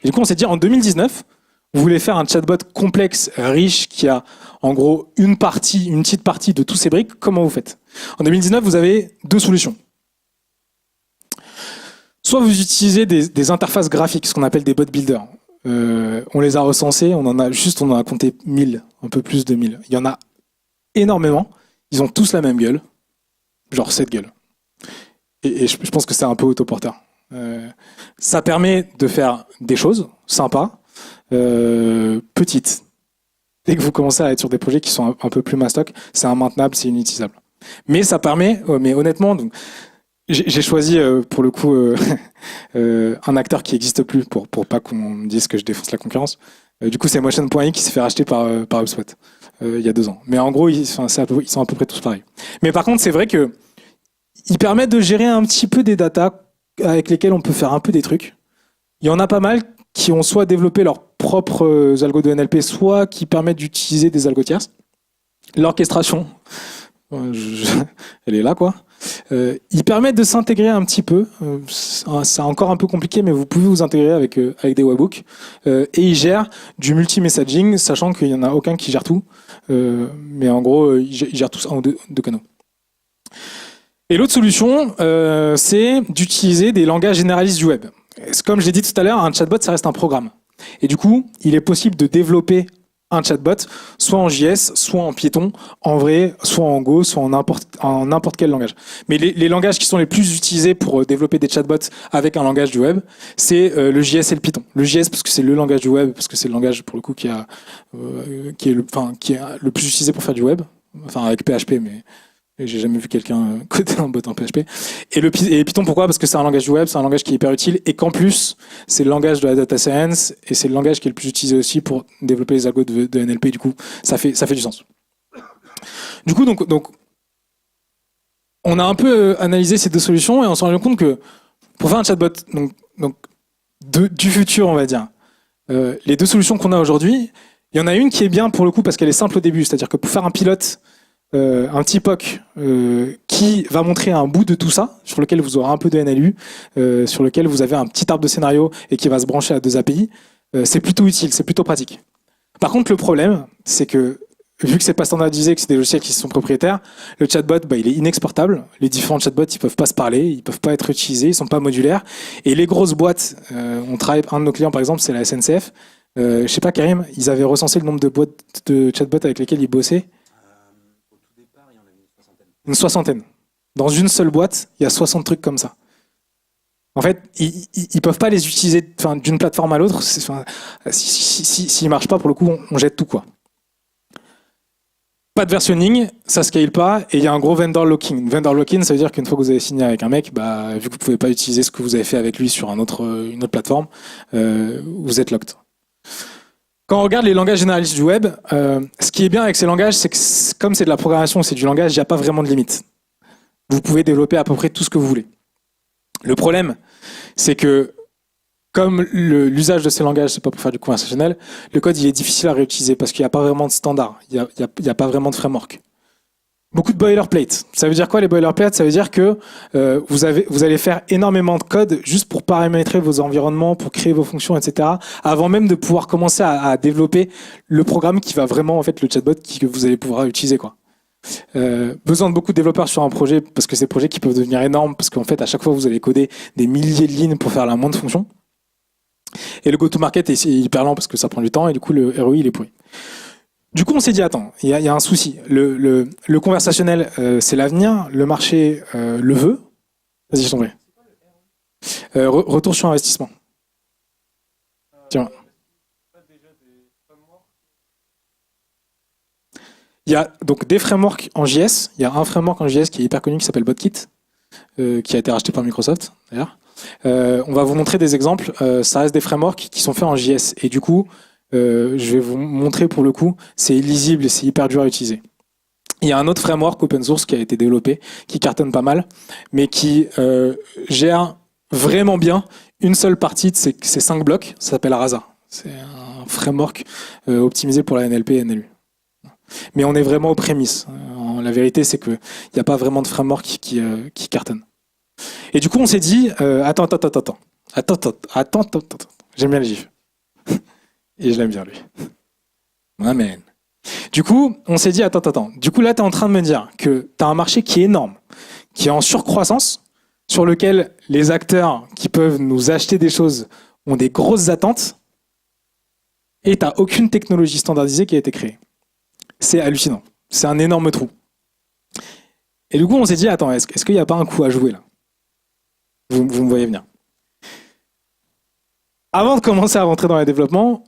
Et du coup, on s'est dit, en 2019, vous voulez faire un chatbot complexe, riche, qui a en gros une petite partie de tous ces briques, comment vous faites? En 2019, vous avez deux solutions. Soit vous utilisez des interfaces graphiques, ce qu'on appelle des bot builders. On les a recensés, on en a compté 1000, un peu plus de 1000. Il y en a énormément, ils ont tous la même gueule, genre cette gueule. Et je pense que c'est un peu autoporteur. Ça permet de faire des choses sympas, petites. Dès que vous commencez à être sur des projets qui sont un peu plus mastoc, c'est immaintenable, c'est inutilisable. Mais ça permet, mais honnêtement, donc, j'ai choisi pour le coup un acteur qui n'existe plus pour pas qu'on me dise que je défonce la concurrence. Du coup, c'est Motion.i qui s'est fait racheter par HubSpot il y a 2 ans. Mais en gros, ils sont à peu près tous pareils. Mais par contre, c'est vrai que ils permettent de gérer un petit peu des datas avec lesquelles on peut faire un peu des trucs. Il y en a pas mal qui ont soit développé leurs propres algos de NLP, soit qui permettent d'utiliser des algos tierces. L'orchestration, elle est là, quoi. Ils permettent de s'intégrer un petit peu. C'est encore un peu compliqué, mais vous pouvez vous intégrer avec des webhooks. Et ils gèrent du multi-messaging, sachant qu'il n'y en a aucun qui gère tout. Mais en gros, ils gèrent tous un ou deux canaux. Et l'autre solution, c'est d'utiliser des langages généralistes du web. Comme je l'ai dit tout à l'heure, un chatbot, ça reste un programme. Et du coup, il est possible de développer un chatbot, soit en JS, soit en Python, en vrai, soit en Go, soit en n'importe quel langage. Mais les langages qui sont les plus utilisés pour développer des chatbots avec un langage du web, c'est le JS et le Python. Le JS parce que c'est le langage du web, parce que c'est le langage pour le coup qui est le plus utilisé pour faire du web, enfin avec PHP, mais j'ai jamais vu quelqu'un coder un bot en PHP. Et Python, pourquoi? Parce que c'est un langage du web, c'est un langage qui est hyper utile, et qu'en plus, c'est le langage de la data science, et c'est le langage qui est le plus utilisé aussi pour développer les algos de NLP. Du coup, ça fait du sens. Du coup, donc on a un peu analysé ces deux solutions, et on s'est rendu compte que pour faire un chatbot du futur, on va dire, les deux solutions qu'on a aujourd'hui, il y en a une qui est bien pour le coup parce qu'elle est simple au début, c'est-à-dire que pour faire un pilote, un petit POC qui va montrer un bout de tout ça, sur lequel vous aurez un peu de NLU, sur lequel vous avez un petit arbre de scénario et qui va se brancher à 2 API, c'est plutôt utile, c'est plutôt pratique. Par contre, le problème, c'est que vu que c'est pas standardisé, que c'est des logiciels qui sont propriétaires, le chatbot, il est inexportable. Les différents chatbots, ils peuvent pas se parler, ils peuvent pas être utilisés, ils sont pas modulaires. Et les grosses boîtes, on travaille, un de nos clients par exemple, c'est la SNCF. Je sais pas, Karim, ils avaient recensé le nombre de boîtes de chatbots avec lesquels ils bossaient. Au tout départ, il y en avait Une soixantaine. Dans une seule boîte, il y a 60 trucs comme ça. En fait, ils peuvent pas les utiliser d'une plateforme à l'autre. S'ils marchent pas, pour le coup, on jette tout, quoi. Pas de versionning, ça scale pas, et il y a un gros vendor locking. Vendor locking, ça veut dire qu'une fois que vous avez signé avec un mec, vu que vous pouvez pas utiliser ce que vous avez fait avec lui sur une autre plateforme, vous êtes locked. Quand on regarde les langages généralistes du web, ce qui est bien avec ces langages, c'est que comme c'est de la programmation, c'est du langage, il n'y a pas vraiment de limite. Vous pouvez développer à peu près tout ce que vous voulez. Le problème, c'est que comme l'usage de ces langages, c'est pas pour faire du conversationnel, le code il est difficile à réutiliser parce qu'il n'y a pas vraiment de standard, il n'y a pas vraiment de framework. Beaucoup de boilerplate. Ça veut dire quoi les boilerplates? Ça veut dire que vous allez faire énormément de code juste pour paramétrer vos environnements, pour créer vos fonctions, etc. avant même de pouvoir commencer à développer le programme qui va vraiment, en fait, le chatbot que vous allez pouvoir utiliser, quoi. Besoin de beaucoup de développeurs sur un projet parce que ces projets qui peuvent devenir énormes parce qu'en fait, à chaque fois, vous allez coder des milliers de lignes pour faire la moindre fonction. Et le go-to-market est hyper lent parce que ça prend du temps et du coup, le ROI, il est pourri. Du coup, on s'est dit, attends, il y a un souci. Le conversationnel, c'est l'avenir. Le marché le veut. Vas-y, je t'en prie. Retour sur investissement. Tiens. Il y a donc des frameworks en JS. Il y a un framework en JS qui est hyper connu qui s'appelle Botkit, qui a été racheté par Microsoft, d'ailleurs. On va vous montrer des exemples. Ça reste des frameworks qui sont faits en JS. Et du coup, je vais vous montrer pour le coup, c'est illisible et c'est hyper dur à utiliser. Il y a un autre framework open source qui a été développé, qui cartonne pas mal, mais qui gère vraiment bien une seule partie de ces 5 blocs. Ça s'appelle Rasa. C'est un framework optimisé pour la NLP et NLU. Mais on est vraiment aux prémices. La vérité, c'est qu'il n'y a pas vraiment de framework qui cartonne. Et du coup, on s'est dit, attends. J'aime bien les gifs. Et je l'aime bien, lui. Amen. Du coup, on s'est dit, attends. Du coup, là, tu es en train de me dire que tu as un marché qui est énorme, qui est en surcroissance, sur lequel les acteurs qui peuvent nous acheter des choses ont des grosses attentes, et tu n'as aucune technologie standardisée qui a été créée. C'est hallucinant. C'est un énorme trou. Et du coup, on s'est dit, attends, est-ce qu'il n'y a pas un coup à jouer là? Vous me voyez venir. Avant de commencer à rentrer dans les développements,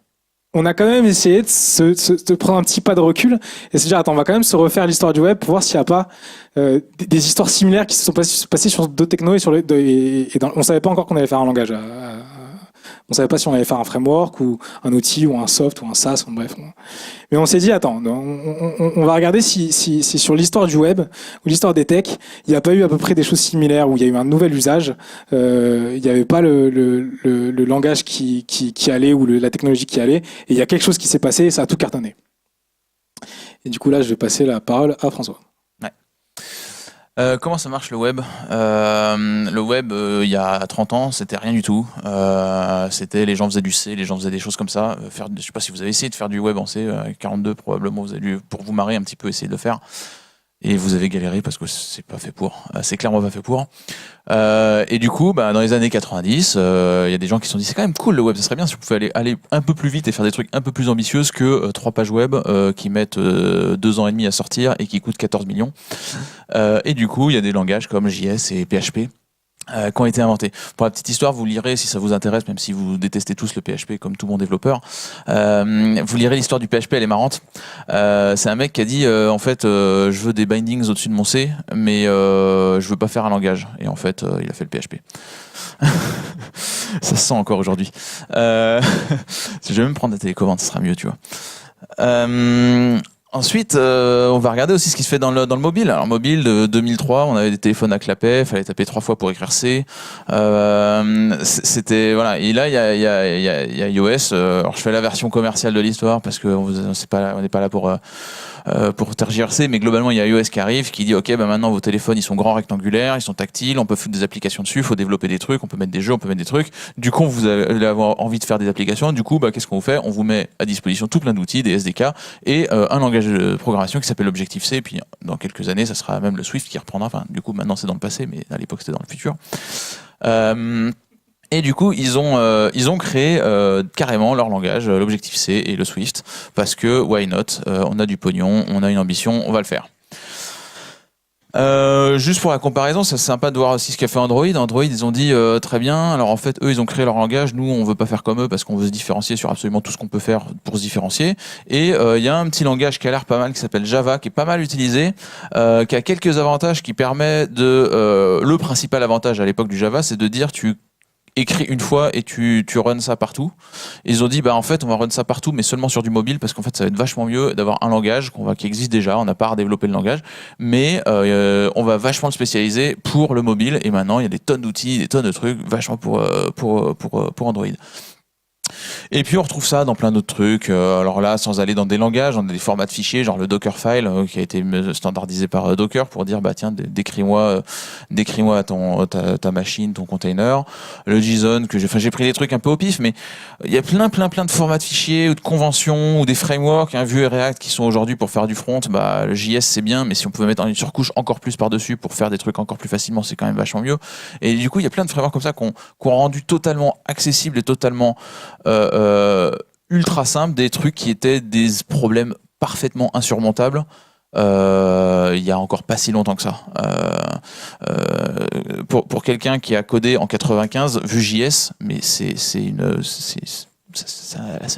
on a quand même essayé de prendre un petit pas de recul et se dire, attends, on va quand même se refaire l'histoire du web pour voir s'il n'y a pas des histoires similaires qui se sont passées sur d'autres technos on savait pas encore qu'on allait faire un langage. On savait pas si on allait faire un framework ou un outil ou un soft ou un SaaS, bref. Mais on s'est dit, attends, on va regarder si sur l'histoire du web ou l'histoire des techs, il n'y a pas eu à peu près des choses similaires où il y a eu un nouvel usage, il n'y avait pas le langage qui allait ou la technologie qui allait, et il y a quelque chose qui s'est passé et ça a tout cartonné. Et du coup là, je vais passer la parole à François. Comment ça marche le web? Le web, il y a 30 ans, c'était rien du tout. C'était les gens faisaient du C, les gens faisaient des choses comme ça. Je sais pas si vous avez essayé de faire du web en C, 42 probablement, vous avez dû, pour vous marrer un petit peu, essayer de le faire. Et vous avez galéré parce que c'est pas fait pour. C'est clairement pas fait pour. Et du coup, dans les années 90, il y a des gens qui se sont dit c'est quand même cool le web, ça serait bien si vous pouvez aller un peu plus vite et faire des trucs un peu plus ambitieux que 3 pages web qui mettent 2 ans et demi à sortir et qui coûtent 14 millions. Et du coup, il y a des langages comme JS et PHP qui ont été inventés. Pour la petite histoire, vous lirez, si ça vous intéresse, même si vous détestez tous le PHP comme tout bon développeur, vous lirez l'histoire du PHP, elle est marrante. C'est un mec qui a dit, en fait, je veux des bindings au-dessus de mon C, mais je veux pas faire un langage. Et en fait, il a fait le PHP. Ça se sent encore aujourd'hui. Je vais même prendre la télécommande, ça sera mieux, tu vois. Ensuite, on va regarder aussi ce qui se fait dans le mobile. Alors, mobile, de 2003, on avait des téléphones à clapet, fallait taper 3 fois pour écrire C. C'était, voilà. Et là, il y a iOS. Alors, je fais la version commerciale de l'histoire parce que on n'est pas là pour tergiverser, mais globalement, il y a iOS qui arrive, qui dit, OK, maintenant, vos téléphones, ils sont grands, rectangulaires, ils sont tactiles, on peut foutre des applications dessus, il faut développer des trucs, on peut mettre des jeux, on peut mettre des trucs. Du coup, vous allez avoir envie de faire des applications. Du coup, qu'est-ce qu'on vous fait? On vous met à disposition tout plein d'outils, des SDK et un langage de programmation qui s'appelle Objective-C. Et puis, dans quelques années, ça sera même le Swift qui reprendra. Enfin, du coup, maintenant, c'est dans le passé, mais à l'époque, c'était dans le futur. Et du coup, ils ont créé carrément leur langage, l'Objective-C et le Swift, parce que why not? On a du pognon, on a une ambition, on va le faire. Juste pour la comparaison, c'est sympa de voir aussi ce qu'a fait Android. Android, ils ont dit très bien. Alors en fait, eux, ils ont créé leur langage. Nous, on veut pas faire comme eux parce qu'on veut se différencier sur absolument tout ce qu'on peut faire pour se différencier. Et il y a un petit langage qui a l'air pas mal, qui s'appelle Java, qui est pas mal utilisé, qui a quelques avantages, qui permet de. Le principal avantage à l'époque du Java, c'est de dire tu écris une fois et tu runs ça partout. Et ils ont dit en fait on va run ça partout mais seulement sur du mobile parce qu'en fait ça va être vachement mieux d'avoir un langage qui existe déjà, on n'a pas à redévelopper le langage, mais on va vachement le spécialiser pour le mobile et maintenant il y a des tonnes d'outils, des tonnes de trucs vachement pour Android. Et puis on retrouve ça dans plein d'autres trucs. Alors là, sans aller dans des langages, on a des formats de fichiers, genre le Dockerfile qui a été standardisé par Docker pour dire tiens, décris-moi ta machine, ton container. Le JSON que j'ai pris des trucs un peu au pif, mais il y a plein de formats de fichiers ou de conventions ou des frameworks, Vue et React qui sont aujourd'hui pour faire du front. Le JS c'est bien, mais si on pouvait mettre une surcouche encore plus par-dessus pour faire des trucs encore plus facilement, c'est quand même vachement mieux. Et du coup, il y a plein de frameworks comme ça qu'on rendu totalement accessibles et totalement ultra simple, des trucs qui étaient des problèmes parfaitement insurmontables il y a encore pas si longtemps que ça. Pour quelqu'un qui a codé en 95 Vue.js, mais c'est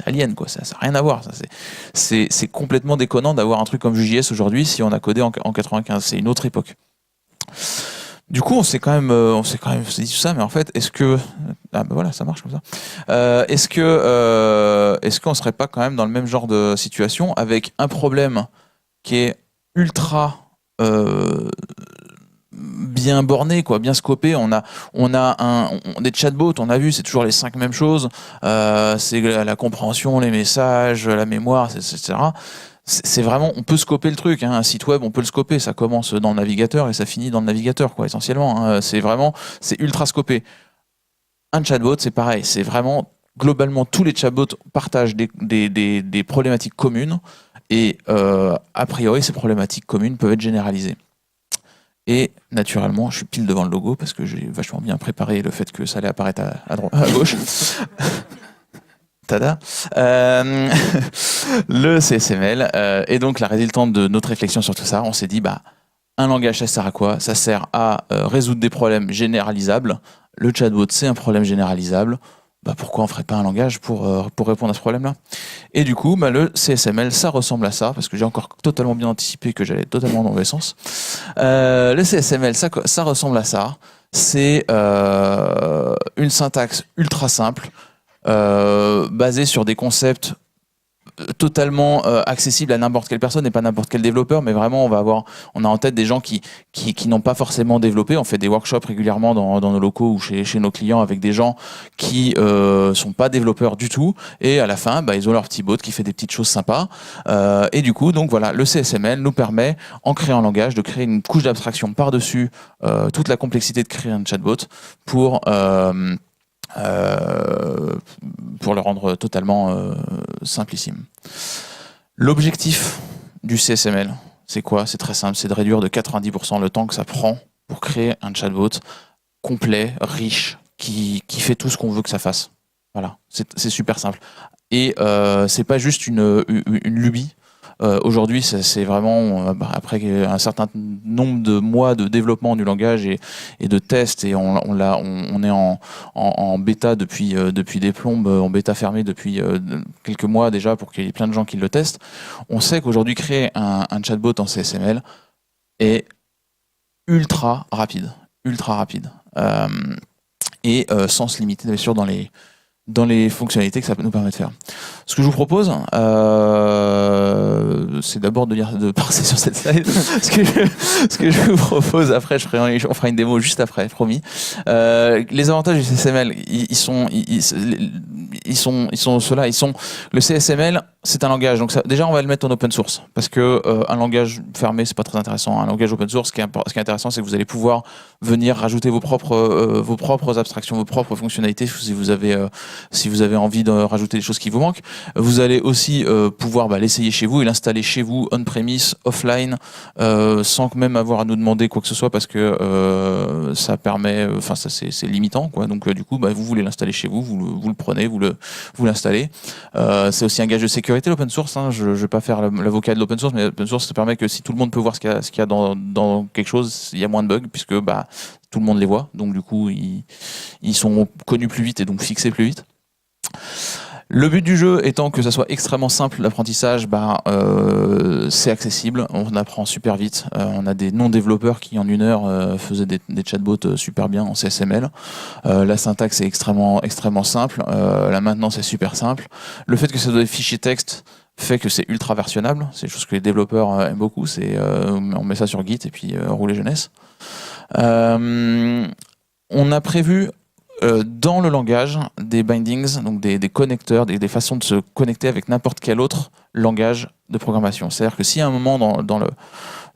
alien quoi, ça n'a rien à voir. C'est complètement déconnant d'avoir un truc comme Vue.js aujourd'hui si on a codé en 95. C'est une autre époque. Du coup, on s'est dit tout ça, mais en fait, est-ce que voilà, ça marche comme ça. Est-ce qu'on serait pas quand même dans le même genre de situation avec un problème qui est ultra bien borné, quoi, bien scopé. On a des chatbots, on a vu, c'est toujours les 5 mêmes choses. C'est la compréhension, les messages, la mémoire, etc. C'est vraiment, on peut scoper le truc, un site web, on peut le scoper, ça commence dans le navigateur et ça finit dans le navigateur, quoi, essentiellement. C'est ultra scopé. Un chatbot, c'est pareil, c'est vraiment globalement, tous les chatbots partagent des problématiques communes et a priori, ces problématiques communes peuvent être généralisées. Et naturellement, je suis pile devant le logo parce que j'ai vachement bien préparé le fait que ça allait apparaître à gauche. Tada. Le CSML. Et donc, la résultante de notre réflexion sur tout ça, on s'est dit, un langage, ça sert à quoi? Ça sert à résoudre des problèmes généralisables. Le chatbot, c'est un problème généralisable. Pourquoi on ferait pas un langage pour répondre à ce problème-là? Et du coup, le CSML, ça ressemble à ça, parce que j'ai encore totalement bien anticipé que j'allais totalement dans le mauvais sens. Le CSML, ça ressemble à ça. C'est une syntaxe ultra simple, basée sur des concepts totalement accessible à n'importe quelle personne et pas n'importe quel développeur, mais vraiment on a en tête des gens qui n'ont pas forcément développé. On fait des workshops régulièrement dans nos locaux ou chez nos clients avec des gens qui sont pas développeurs du tout, et à la fin ils ont leur petit bot qui fait des petites choses sympas, et du coup donc voilà, le CSML nous permet, en créant un langage, de créer une couche d'abstraction par-dessus toute la complexité de créer un chatbot pour le rendre totalement simplissime. L'objectif du CSML, c'est quoi? C'est très simple, c'est de réduire de 90% le temps que ça prend pour créer un chatbot complet, riche, qui fait tout ce qu'on veut que ça fasse. Voilà, c'est super simple. Et c'est pas juste une lubie. Aujourd'hui, c'est vraiment, après un certain nombre de mois de développement du langage et de tests, et on est en bêta depuis des plombes, en bêta fermée depuis quelques mois déjà, pour qu'il y ait plein de gens qui le testent. On sait qu'aujourd'hui, créer un chatbot en CSML est ultra rapide. Et sans se limiter, bien sûr, dans les fonctionnalités que ça nous permet de faire. Ce que je vous propose, c'est d'abord de passer sur cette slide. Ce que je vous propose, après, on fera une démo juste après, promis. Les avantages du CSML, ils sont ceux-là. Le CSML, c'est un langage. Donc déjà, on va le mettre en open source, parce que un langage fermé, c'est pas très intéressant. Un langage open source, ce qui est intéressant, c'est que vous allez pouvoir venir rajouter vos propres abstractions, vos propres fonctionnalités, si vous avez envie de rajouter des choses qui vous manquent. Vous allez aussi pouvoir l'essayer chez vous et l'installer chez vous, on-premise, offline, sans même avoir à nous demander quoi que ce soit, parce que ça permet, c'est limitant, quoi. Donc du coup, vous voulez l'installer chez vous, vous le prenez, vous l'installez. C'est aussi un gage de sécurité, l'open source. Je vais pas faire l'avocat de l'open source, mais l'open source, ça permet que si tout le monde peut voir ce qu'il y a dans quelque chose, il y a moins de bugs, puisque tout le monde les voit. Donc du coup, ils sont connus plus vite et donc fixés plus vite. Le but du jeu étant que ça soit extrêmement simple l'apprentissage, c'est accessible, on apprend super vite. On a des non-développeurs qui en 1 heure faisaient des chatbots super bien en CSML. La syntaxe est extrêmement simple, la maintenance est super simple. Le fait que ça soit des fichiers texte fait que c'est ultra versionnable, c'est une chose que les développeurs aiment beaucoup, on met ça sur Git et puis rouler jeunesse. On a prévu dans le langage des bindings, donc des connecteurs, des façons de se connecter avec n'importe quel autre langage de programmation. C'est-à-dire que si à un moment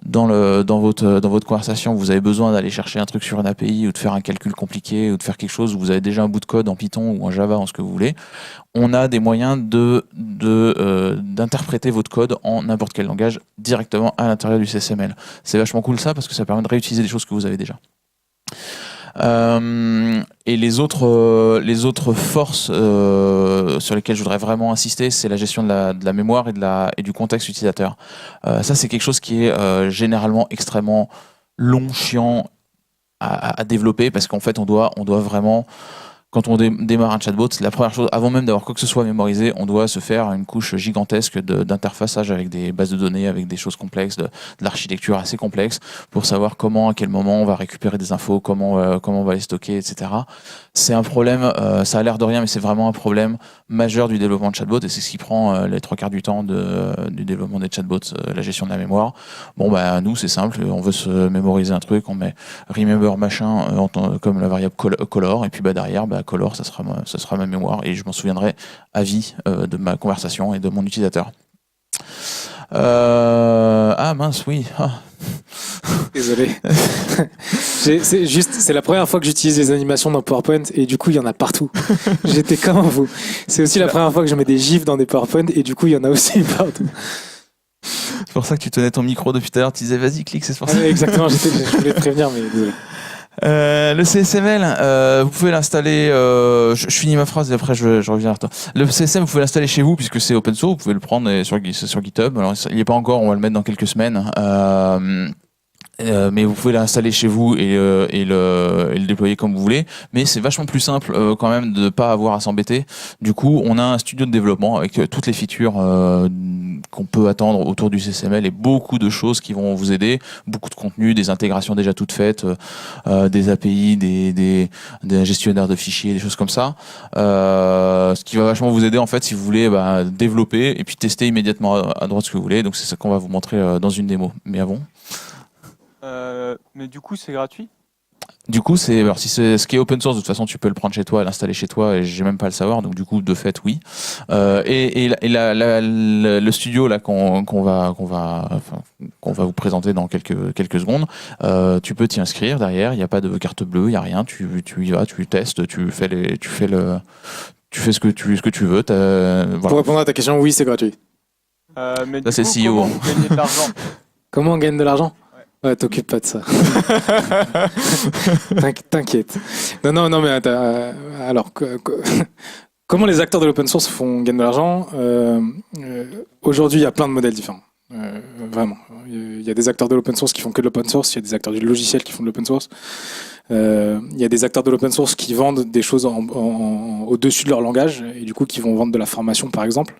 dans votre conversation vous avez besoin d'aller chercher un truc sur une API ou de faire un calcul compliqué ou de faire quelque chose où vous avez déjà un bout de code en Python ou en Java, en ce que vous voulez, on a des moyens d'interpréter votre code en n'importe quel langage directement à l'intérieur du CSML. C'est vachement cool ça, parce que ça permet de réutiliser des choses que vous avez déjà. Et les autres forces sur lesquelles je voudrais vraiment insister, c'est la gestion de la mémoire et du contexte utilisateur. Ça, c'est quelque chose qui est généralement extrêmement long, chiant à développer, parce qu'en fait, on doit vraiment, quand on démarre un chatbot, c'est la première chose, avant même d'avoir quoi que ce soit mémorisé, on doit se faire une couche gigantesque d'interfaçage avec des bases de données, avec des choses complexes, de l'architecture assez complexe, pour savoir comment, à quel moment on va récupérer des infos, comment on va les stocker, etc. C'est un problème, ça a l'air de rien, mais c'est vraiment un problème majeur du développement de chatbot, et c'est ce qui prend les 3/4 du temps du développement des chatbots, la gestion de la mémoire. Nous, c'est simple, on veut se mémoriser un truc, on met remember machin comme la variable color, et puis derrière, color, ça sera ma mémoire, et je m'en souviendrai à vie de ma conversation et de mon utilisateur. Ah mince, oui. Ah. Désolé. C'est la première fois que j'utilise les animations dans PowerPoint et du coup il y en a partout. J'étais comme vous. C'est aussi la première fois que je mets des gifs dans des PowerPoint et du coup il y en a aussi partout. C'est pour ça que tu tenais ton micro depuis tout à l'heure, tu disais vas-y clique, c'est pour ça. Exactement, je voulais te prévenir mais désolé. Le CSML, vous pouvez l'installer. Je finis ma phrase et après je reviens vers toi. Le CSM, vous pouvez l'installer chez vous puisque c'est open source. Vous pouvez le prendre sur GitHub. Alors il n'est pas encore, on va le mettre dans quelques semaines. Mais vous pouvez l'installer chez vous et le déployer comme vous voulez. Mais c'est vachement plus simple quand même de ne pas avoir à s'embêter. Du coup, on a un studio de développement avec toutes les features qu'on peut attendre autour du CSML et beaucoup de choses qui vont vous aider. Beaucoup de contenu, des intégrations déjà toutes faites, des API, des gestionnaires de fichiers, des choses comme ça. Ce qui va vachement vous aider en fait si vous voulez développer et puis tester immédiatement à droite ce que vous voulez. Donc c'est ça qu'on va vous montrer dans une démo. Mais avant. Mais du coup, c'est gratuit? Du coup, si c'est ce qui est open source, de toute façon, tu peux le prendre chez toi, l'installer chez toi, et j'ai même pas à le savoir. Donc, du coup, de fait, oui. Le studio là qu'on va vous présenter dans quelques secondes, tu peux t'y inscrire derrière. Il n'y a pas de carte bleue, il y a rien. Tu y vas, tu testes, tu fais ce que tu veux. Voilà. Pour répondre à ta question, oui, c'est gratuit. Mais Là, c'est du coup, CEO. comment vous gagnez de l'argent? Comment on gagne de l'argent? Ouais, t'occupe pas de ça. T'inquiète. Non, mais alors, comment les acteurs de l'open source gagnent de l'argent? Aujourd'hui, il y a plein de modèles différents. Vraiment. Il y a des acteurs de l'open source qui font que de l'open source, il y a des acteurs du logiciel qui font de l'open source. Il y a des acteurs de l'open source qui vendent des choses au-dessus de leur langage et du coup qui vont vendre de la formation par exemple,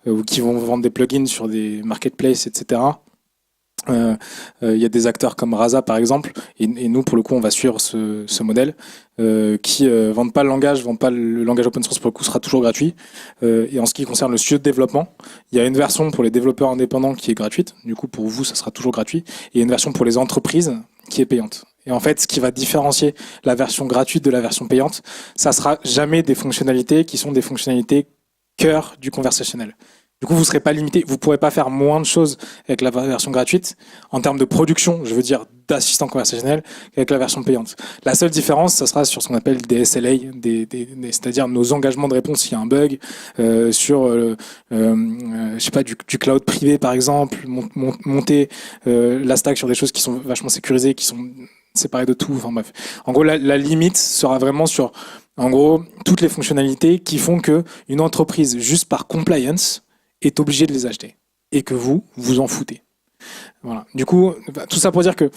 ou qui vont vendre des plugins sur des marketplaces, etc. Il y a des acteurs comme Rasa par exemple et nous pour le coup on va suivre ce modèle qui vendent pas le langage open source, pour le coup sera toujours gratuit, et en ce qui concerne le studio de développement, il y a une version pour les développeurs indépendants qui est gratuite, du coup pour vous ça sera toujours gratuit, et une version pour les entreprises qui est payante. Et en fait, ce qui va différencier la version gratuite de la version payante, ça sera jamais des fonctionnalités qui sont des fonctionnalités cœur du conversationnel. Du coup, vous ne serez pas limité, vous ne pourrez pas faire moins de choses avec la version gratuite en termes de production, je veux dire d'assistant conversationnel, qu'avec la version payante. La seule différence, ça sera sur ce qu'on appelle des SLA, c'est-à-dire nos engagements de réponse s'il y a un bug, sur je sais pas, du cloud privé par exemple, monter la stack sur des choses qui sont vachement sécurisées, qui sont séparées de tout. Enfin bref. En gros, la limite sera vraiment sur, en gros, toutes les fonctionnalités qui font que une entreprise, juste par compliance, est obligé de les acheter et que vous en foutez. Voilà. Du coup, tout ça pour dire que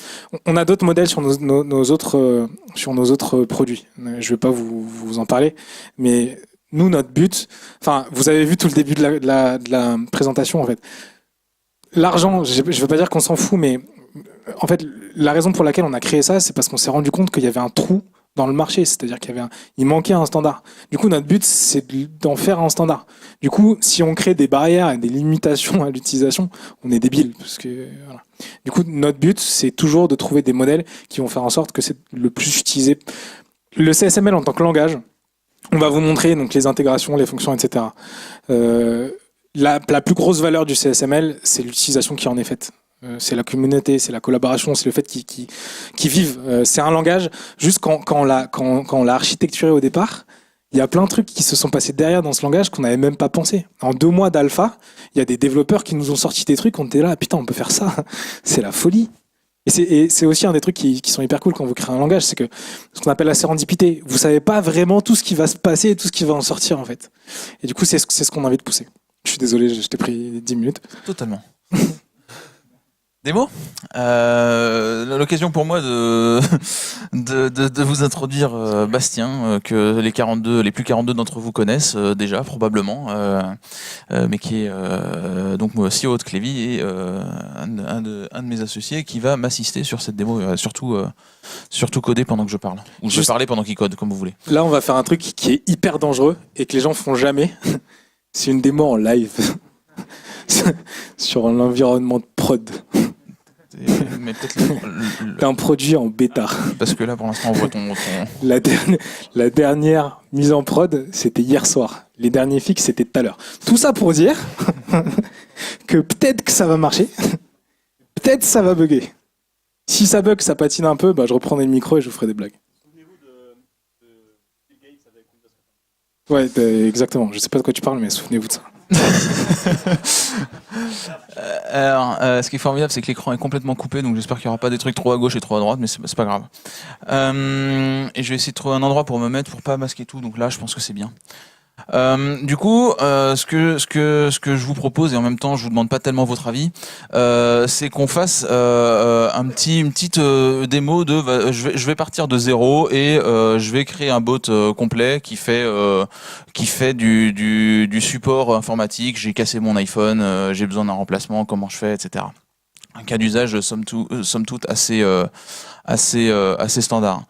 on a d'autres modèles sur nos autres produits. Je vais pas vous en parler, mais nous notre but, enfin vous avez vu tout le début de la présentation en fait. L'argent, je veux pas dire qu'on s'en fout, mais en fait la raison pour laquelle on a créé ça, c'est parce qu'on s'est rendu compte qu'il y avait un trou dans le marché, c'est-à-dire il manquait un standard. Du coup, notre but, c'est d'en faire un standard. Du coup, si on crée des barrières et des limitations à l'utilisation, on est débile. Parce que, voilà. Du coup, notre but, c'est toujours de trouver des modèles qui vont faire en sorte que c'est le plus utilisé. Le CSML en tant que langage, on va vous montrer donc les intégrations, les fonctions, etc. La plus grosse valeur du CSML, c'est l'utilisation qui en est faite. C'est la communauté, c'est la collaboration, c'est le fait qu'ils vivent. C'est un langage, juste quand on l'a architecturé au départ, il y a plein de trucs qui se sont passés derrière dans ce langage qu'on n'avait même pas pensé. En 2 mois d'alpha, il y a des développeurs qui nous ont sorti des trucs, on était là, putain, on peut faire ça. C'est la folie. Et c'est aussi un des trucs qui sont hyper cool quand vous créez un langage, c'est que ce qu'on appelle la sérendipité. Vous savez pas vraiment tout ce qui va se passer et tout ce qui va en sortir, en fait. Et du coup, c'est ce qu'on a envie de pousser. Je suis désolé, je t'ai pris 10 minutes. Totalement. Démo, l'occasion pour moi de vous introduire Bastien, que les plus 42 d'entre vous connaissent déjà probablement, mais qui est donc CEO de Clévy et un de mes associés qui va m'assister sur cette démo, surtout coder pendant que je parle, ou je vais parler pendant qu'il code, comme vous voulez. Là, on va faire un truc qui est hyper dangereux et que les gens font jamais. C'est une démo en live sur l'environnement de prod. Mais peut-être T'es un produit en bêta. Parce que là, pour l'instant, on voit ton... La dernière mise en prod, c'était hier soir. Les derniers fixes, c'était tout à l'heure. Tout ça pour dire que peut-être que ça va marcher, peut-être ça va bugger. Si ça bug, ça patine un peu, bah, je reprendrai le micro et je vous ferai des blagues. Souvenez-vous de Bill Gates avec Windows 95. Ouais, exactement. Je sais pas de quoi tu parles, mais souvenez-vous de ça. Alors, ce qui est formidable, c'est que l'écran est complètement coupé, donc j'espère qu'il n'y aura pas des trucs trop à gauche et trop à droite, mais c'est pas grave. Et je vais essayer de trouver un endroit pour me mettre pour pas masquer tout, donc là, je pense que c'est bien. Du coup, ce que je vous propose, et en même temps je vous demande pas tellement votre avis, c'est qu'on fasse une petite démo de je vais partir de zéro et je vais créer un bot complet qui fait du support informatique. J'ai cassé mon iPhone, j'ai besoin d'un remplacement, comment je fais, etc. Un cas d'usage somme toute assez standard.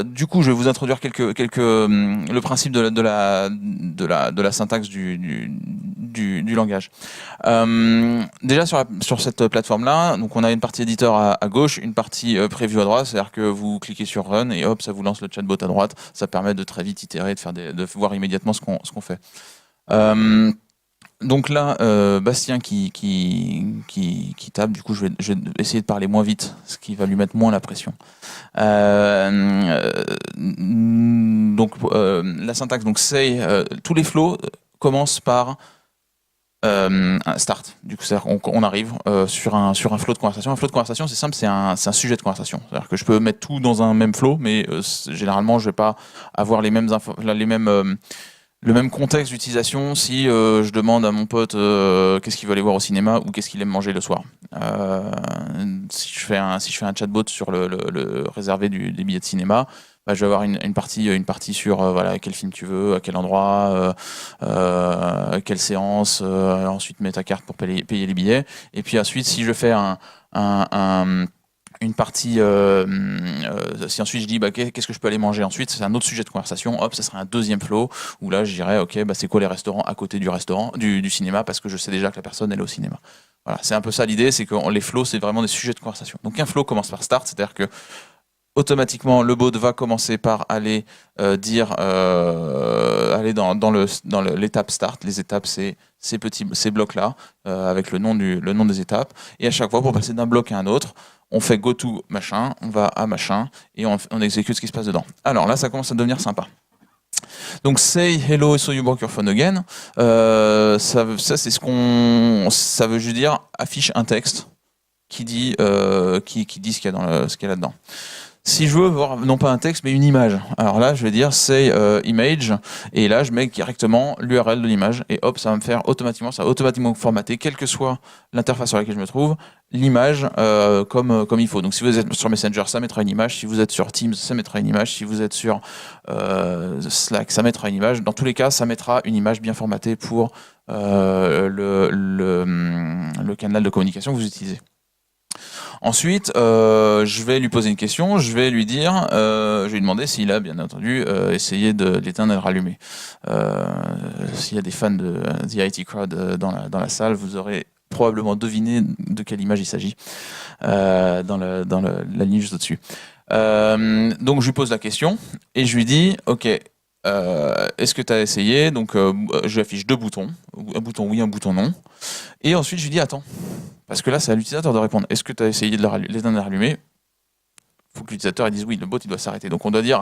Du coup, je vais vous introduire le principe de la syntaxe du langage. Déjà sur cette plateforme-là, donc on a une partie éditeur à gauche, une partie preview à droite, c'est-à-dire que vous cliquez sur Run et hop, ça vous lance le chatbot à droite. Ça permet de très vite itérer, de voir immédiatement ce qu'on fait. Donc là, Bastien qui tape, du coup je vais essayer de parler moins vite, ce qui va lui mettre moins la pression. Donc la syntaxe, donc say, tous les flows commencent par un start. Du coup, c'est-à-dire qu'on arrive sur un flow de conversation. Un flow de conversation, c'est simple, c'est un sujet de conversation. C'est-à-dire que je peux mettre tout dans un même flow, mais généralement je vais pas avoir le même contexte d'utilisation si je demande à mon pote qu'est-ce qu'il veut aller voir au cinéma ou qu'est-ce qu'il aime manger le soir. Si je fais un chatbot sur le réservé des billets de cinéma, bah, je vais avoir une partie sur voilà, quel film tu veux, à quel endroit, quelle séance, ensuite mets ta carte pour payer les billets. Et puis ensuite, si je fais une partie, si ensuite je dis bah, qu'est-ce que je peux aller manger ensuite, c'est un autre sujet de conversation, hop, ça serait un deuxième flow où là je dirais ok, bah, c'est quoi les restaurants à côté du restaurant, du cinéma, parce que je sais déjà que la personne elle est au cinéma. Voilà, c'est un peu ça l'idée, c'est que les flows c'est vraiment des sujets de conversation. Donc un flow commence par start, c'est-à-dire que automatiquement le bot va commencer par aller aller dans l'étape start. Les étapes c'est ces blocs là avec le nom des étapes, et à chaque fois pour passer d'un bloc à un autre on fait go to machin, on va à machin et on exécute ce qui se passe dedans. Alors là ça commence à devenir sympa. Donc say hello so you broke your phone again, ça c'est ça veut juste dire affiche un texte qui dit ce qu'il y a là-dedans. Si je veux voir non pas un texte mais une image, alors là je vais dire say image, et là je mets directement l'URL de l'image et hop ça va automatiquement formater, quelle que soit l'interface sur laquelle je me trouve, l'image comme il faut. Donc si vous êtes sur Messenger, ça mettra une image, si vous êtes sur Teams, ça mettra une image, si vous êtes sur Slack, ça mettra une image. Dans tous les cas, ça mettra une image bien formatée pour le canal de communication que vous utilisez. Ensuite, je vais lui poser une question, je vais lui dire, je vais lui demander s'il a bien entendu essayé de l'éteindre et de rallumer. S'il y a des fans de The IT Crowd dans la salle, vous aurez probablement deviné de quelle image il s'agit dans la ligne juste au-dessus. Donc je lui pose la question et je lui dis, ok, est-ce que tu as essayé? Donc je lui affiche deux boutons, un bouton oui, un bouton non. Et ensuite je lui dis attends, parce que là c'est à l'utilisateur de répondre. Est-ce que tu as essayé de l'éteindre et de rallumer? Il faut que l'utilisateur dise oui, le bot il doit s'arrêter. Donc on doit dire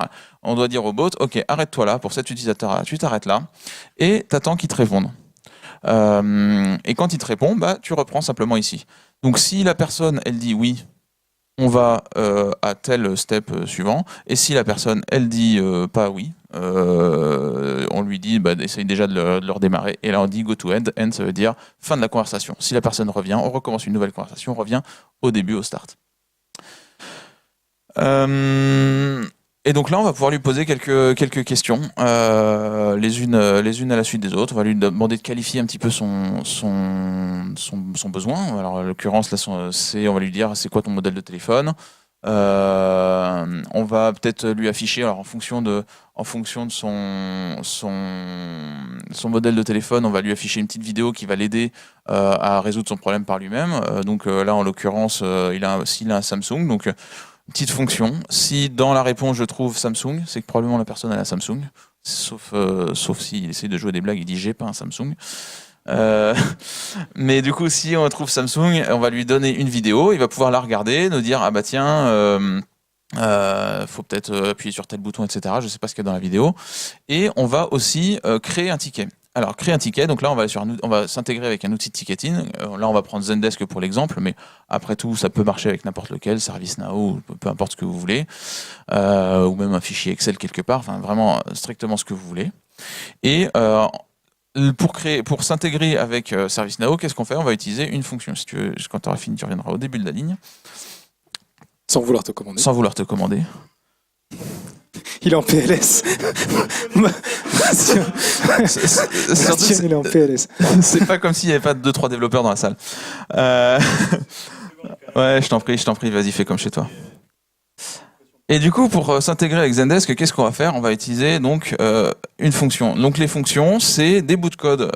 au bot, ok, arrête-toi là, pour cet utilisateur-là, tu t'arrêtes là, et t'attends qu'il te réponde. Et quand il te répond, bah, tu reprends simplement ici. Donc si la personne elle dit oui, on va à tel step suivant, et si la personne elle dit pas oui, on lui dit bah, essaye déjà de le redémarrer, et là on dit go to end. End ça veut dire fin de la conversation. Si la personne revient, on recommence une nouvelle conversation, on revient au début, au start. Et donc là on va pouvoir lui poser quelques questions, les unes à la suite des autres. On va lui demander de qualifier un petit peu son besoin. Alors en l'occurrence là on va lui dire c'est quoi ton modèle de téléphone. On va peut-être lui afficher, alors en fonction de son modèle de téléphone, on va lui afficher une petite vidéo qui va l'aider à résoudre son problème par lui-même. Donc là en l'occurrence s'il a un Samsung, donc petite fonction, si dans la réponse je trouve Samsung, c'est que probablement la personne a la Samsung. sauf s'il essaie de jouer des blagues, il dit j'ai pas un Samsung. Mais du coup, si on trouve Samsung, on va lui donner une vidéo, il va pouvoir la regarder, nous dire ah bah tiens, faut peut-être appuyer sur tel bouton, etc. Je sais pas ce qu'il y a dans la vidéo. Et on va aussi créer un ticket. Alors, créer un ticket, donc là, on va s'intégrer avec un outil de ticketing. Là, on va prendre Zendesk pour l'exemple, mais après tout, ça peut marcher avec n'importe lequel, ServiceNow, peu importe ce que vous voulez, ou même un fichier Excel quelque part, enfin, vraiment strictement ce que vous voulez. Et pour s'intégrer avec ServiceNow, qu'est-ce qu'on fait? On va utiliser une fonction. Si tu veux, quand tu auras fini, tu reviendras au début de la ligne. Sans vouloir te commander. Sans vouloir te commander. Il est en PLS. Bastien, il est en PLS. C'est pas comme s'il n'y avait pas 2-3 développeurs dans la salle. Ouais, je t'en prie, vas-y, fais comme chez toi. Et du coup, pour s'intégrer avec Zendesk, qu'est-ce qu'on va faire? On va utiliser donc une fonction. Donc les fonctions, c'est des bouts de code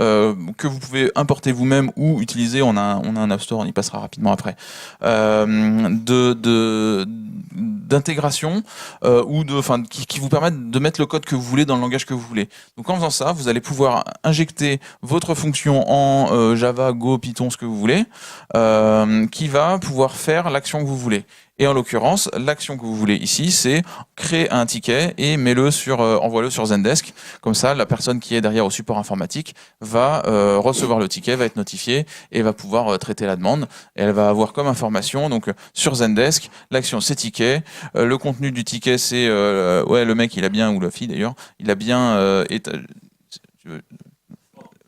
que vous pouvez importer vous-même ou utiliser. On a un App Store, on y passera rapidement après. D'intégration qui vous permettent de mettre le code que vous voulez dans le langage que vous voulez. Donc en faisant ça, vous allez pouvoir injecter votre fonction en Java, Go, Python, ce que vous voulez, qui va pouvoir faire l'action que vous voulez. Et en l'occurrence, l'action que vous voulez ici, c'est créer un ticket et envoie-le sur Zendesk. Comme ça, la personne qui est derrière au support informatique va recevoir le ticket, va être notifiée et va pouvoir traiter la demande. Et elle va avoir comme information, donc sur Zendesk, l'action c'est ticket. Le contenu du ticket, c'est le mec, il a bien, ou la fille d'ailleurs, il a bien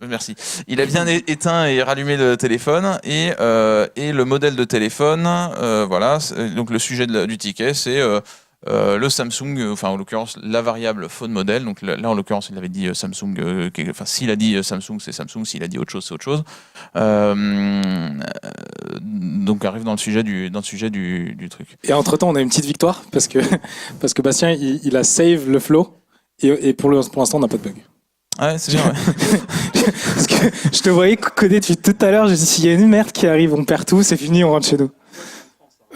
Merci. Il a bien éteint et rallumé le téléphone et le modèle de téléphone, voilà. Donc le sujet du ticket, c'est le Samsung, enfin en l'occurrence la variable phone model. Donc là en l'occurrence il avait dit Samsung. S'il a dit Samsung, c'est Samsung. S'il a dit autre chose, c'est autre chose. Donc arrive dans le sujet du truc. Et entre temps, on a une petite victoire parce que Bastien il a save le flow et pour l'instant on n'a pas de bug. Ouais, c'est bien. Ouais. Parce que je te voyais coder depuis tout à l'heure, j'ai dit s'il y a une merde qui arrive, on perd tout, c'est fini, on rentre chez nous.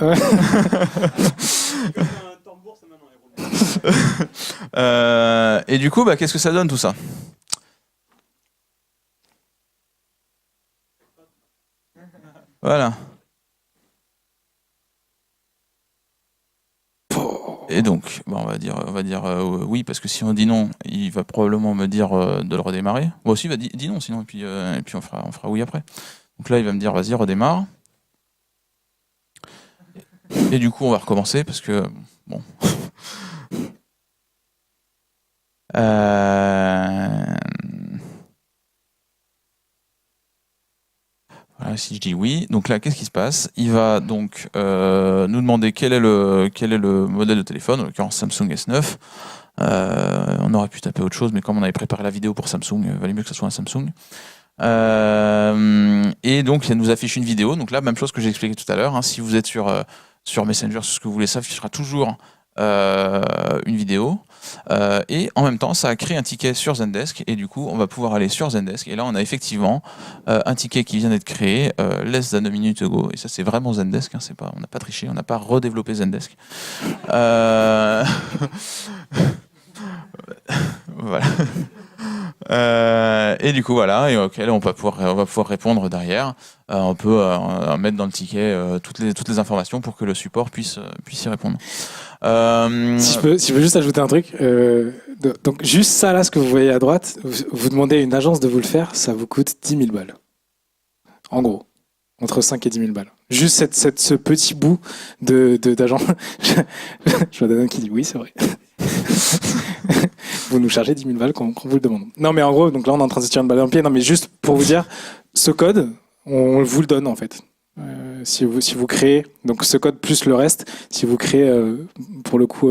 Ouais. Et du coup, qu'est-ce que ça donne tout ça? Voilà. Et donc, on va dire oui, parce que si on dit non, il va probablement me dire de le redémarrer. Moi aussi, il va dire non, sinon, et puis on fera oui après. Donc là, il va me dire vas-y, redémarre. Et du coup, on va recommencer parce que bon. Voilà, si je dis oui, donc là, qu'est-ce qui se passe? Il va donc nous demander quel est le modèle de téléphone, en l'occurrence Samsung S9. On aurait pu taper autre chose, mais comme on avait préparé la vidéo pour Samsung, il valait mieux que ce soit un Samsung. Et donc, il nous affiche une vidéo. Donc là, même chose que j'ai expliqué tout à l'heure. Si vous êtes sur Messenger, sur ce que vous voulez, ça affichera toujours une vidéo. Et en même temps, ça a créé un ticket sur Zendesk. Et du coup, on va pouvoir aller sur Zendesk. Et là, on a effectivement un ticket qui vient d'être créé less than a minute ago. Et ça, c'est vraiment Zendesk. On n'a pas triché, on n'a pas redéveloppé Zendesk. Voilà. Et du coup voilà, et auquel on va pouvoir répondre derrière. On peut mettre dans le ticket toutes les informations pour que le support puisse y répondre. Si je peux juste ajouter un truc, donc juste ça là, ce que vous voyez à droite, vous demandez à une agence de vous le faire, ça vous coûte 10 000 balles. En gros, entre 5 et 10 000 balles. Juste ce petit bout d'agent. Je vois Dadan qui dit oui, c'est vrai. Vous nous chargez 10 000 balles quand vous le demande. Non, mais en gros, donc là, on est en train de se tirer une balle dans le pied. Non, mais juste pour vous dire, ce code, on vous le donne en fait. Si vous créez, donc ce code plus le reste, si vous créez pour le coup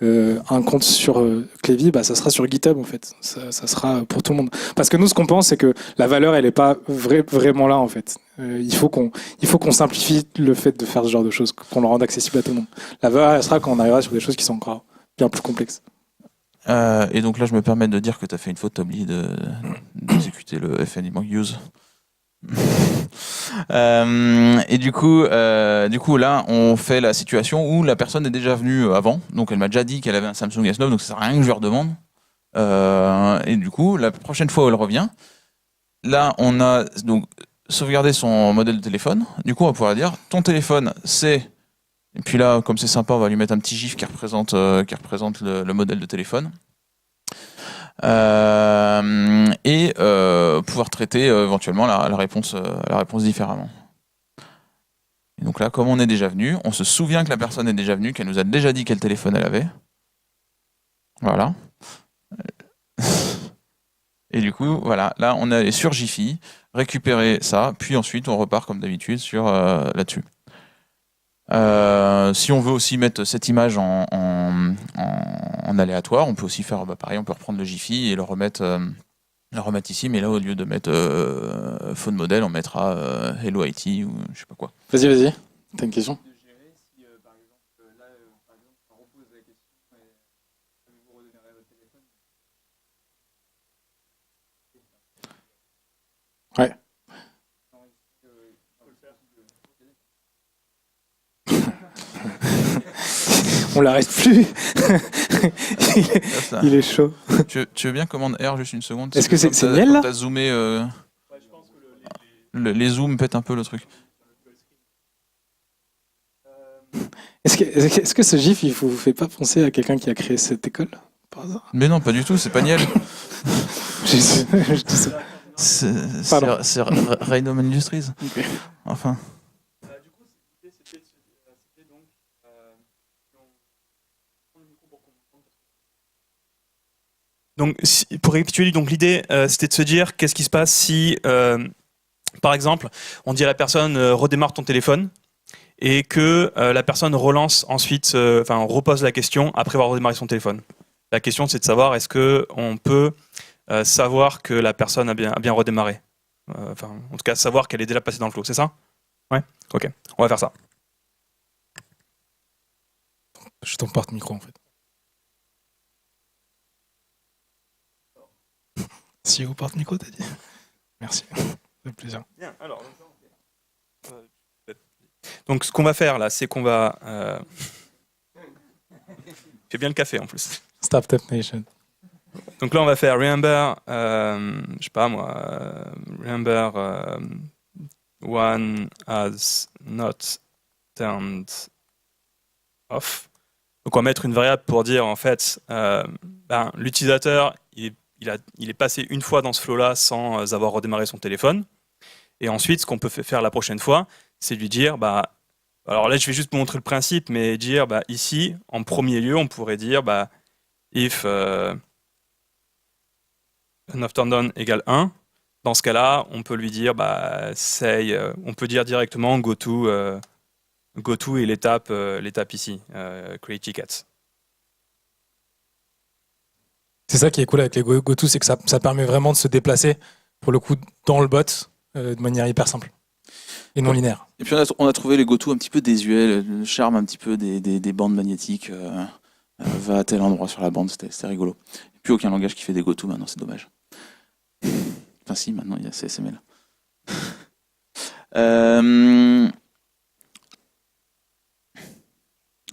un compte sur Clévy, ça sera sur GitHub en fait. Ça sera pour tout le monde. Parce que nous, ce qu'on pense, c'est que la valeur, elle est pas vraiment là en fait. Il faut qu'on simplifie le fait de faire ce genre de choses, qu'on le rende accessible à tout le monde. La valeur, elle sera quand on arrivera sur des choses qui sont encore bien plus complexes. Et donc là, je me permets de dire que tu as fait une faute, tu as oublié d'exécuter le FN use. Et du coup, là, on fait la situation où la personne est déjà venue avant. Donc, elle m'a déjà dit qu'elle avait un Samsung S9, donc ça sert à rien que je lui redemande. Et du coup, la prochaine fois où elle revient, là, on a donc sauvegardé son modèle de téléphone. Du coup, on va pouvoir dire ton téléphone, c'est. Et puis là, comme c'est sympa, on va lui mettre un petit gif qui représente le modèle de téléphone. Pouvoir traiter éventuellement la réponse différemment. Et donc là, comme on est déjà venu, on se souvient que la personne est déjà venue, qu'elle nous a déjà dit quel téléphone elle avait. Voilà. Et du coup, voilà, là on est allé sur Jiffy, récupérer ça, puis ensuite on repart comme d'habitude sur là-dessus. Si on veut aussi mettre cette image en aléatoire, on peut aussi faire pareil, on peut reprendre le Jiffy et le remettre ici, mais là au lieu de mettre phone modèle, on mettra Hello IT ou je sais pas quoi. Vas-y, t'as une question? De gérer si, par exemple, là, par exemple, on repose la question et vous redémarrez votre téléphone. Ouais. On l'arrête plus. Il est chaud. Tu veux bien commande R juste une seconde? Est-ce que c'est quand Niel, là? t'as zoomé, les zooms pètent un peu le truc. Est-ce que ce gif, il vous fait pas penser à quelqu'un qui a créé cette école, par hasard? Mais non, pas du tout, c'est pas Niel. Je dis ça. Pardon. C'est Rhino Industries. Ok. Enfin. Du coup, l'idée, c'était donc, prendre le micro pour qu'on entende. Donc, pour récapituler, donc l'idée, c'était de se dire qu'est-ce qui se passe si, par exemple, on dit à la personne redémarre ton téléphone et que la personne relance ensuite, repose la question après avoir redémarré son téléphone. La question, c'est de savoir est-ce que on peut savoir que la personne a bien redémarré. En tout cas, savoir qu'elle est déjà passée dans le flow. C'est ça? Ouais. Ok. On va faire ça. Je t'en porte-micro, en fait. Si au porte-micro, t'as dit. Merci. Ça fait plaisir. Bien. Alors. Donc, ce qu'on va faire là, c'est qu'on va. J'ai bien le café en plus. Stop Tap Nation. Donc là, on va faire remember, je sais pas moi, remember one has not turned off. Donc on va mettre une variable pour dire en fait, l'utilisateur il est passé une fois dans ce flow-là sans avoir redémarré son téléphone. Et ensuite, ce qu'on peut faire la prochaine fois, c'est lui dire, alors là, je vais juste vous montrer le principe, mais dire ici, en premier lieu, on pourrait dire if of turned on égale 1. Dans ce cas-là, on peut lui dire, on peut dire directement go to et l'étape ici, create tickets. C'est ça qui est cool avec les GoTo, c'est que ça permet vraiment de se déplacer, pour le coup, dans le bot, de manière hyper simple et non linéaire. Et puis on a trouvé les go-to un petit peu désuets, le charme un petit peu des bandes magnétiques. Va à tel endroit sur la bande, c'était rigolo. Et puis aucun langage qui fait des go-to maintenant, c'est dommage. Enfin si, maintenant il y a CSML. Ah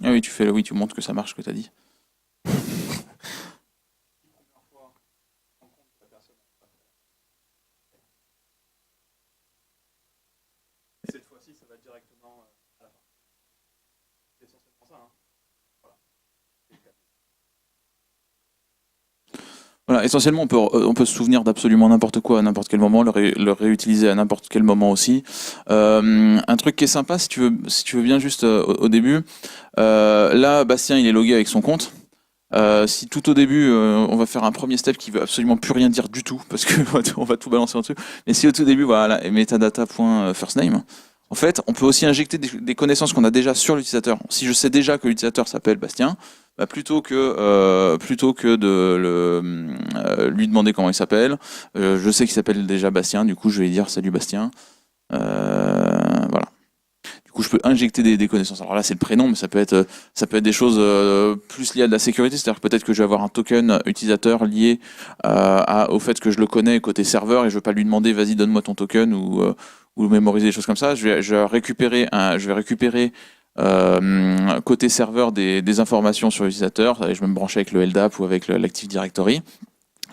oui, tu montres que ça marche, ce que tu as dit. Cette fois-ci, ça va directement à la fin. C'est essentiellement ça. Voilà, essentiellement, on peut se souvenir d'absolument n'importe quoi à n'importe quel moment, le réutiliser à n'importe quel moment aussi. Un truc qui est sympa, si tu veux bien juste au début, là, Bastien, il est logué avec son compte. Si tout au début, on va faire un premier step qui veut absolument plus rien dire du tout, parce qu'on va tout balancer en dessus. Mais si au tout début, voilà, metadata.firstname, en fait, on peut aussi injecter des connaissances qu'on a déjà sur l'utilisateur. Si je sais déjà que l'utilisateur s'appelle Bastien, plutôt que de lui demander comment il s'appelle, je sais qu'il s'appelle déjà Bastien, du coup je vais lui dire salut Bastien. Voilà. Du coup je peux injecter des connaissances. Alors là c'est le prénom, mais ça peut être des choses plus liées à de la sécurité, c'est-à-dire que peut-être que je vais avoir un token utilisateur lié au fait que je le connais côté serveur et je ne veux pas lui demander vas-y donne-moi ton token ou mémoriser des choses comme ça. Je vais récupérer côté serveur des informations sur l'utilisateur, et je vais me brancher avec le LDAP ou avec l'Active Directory.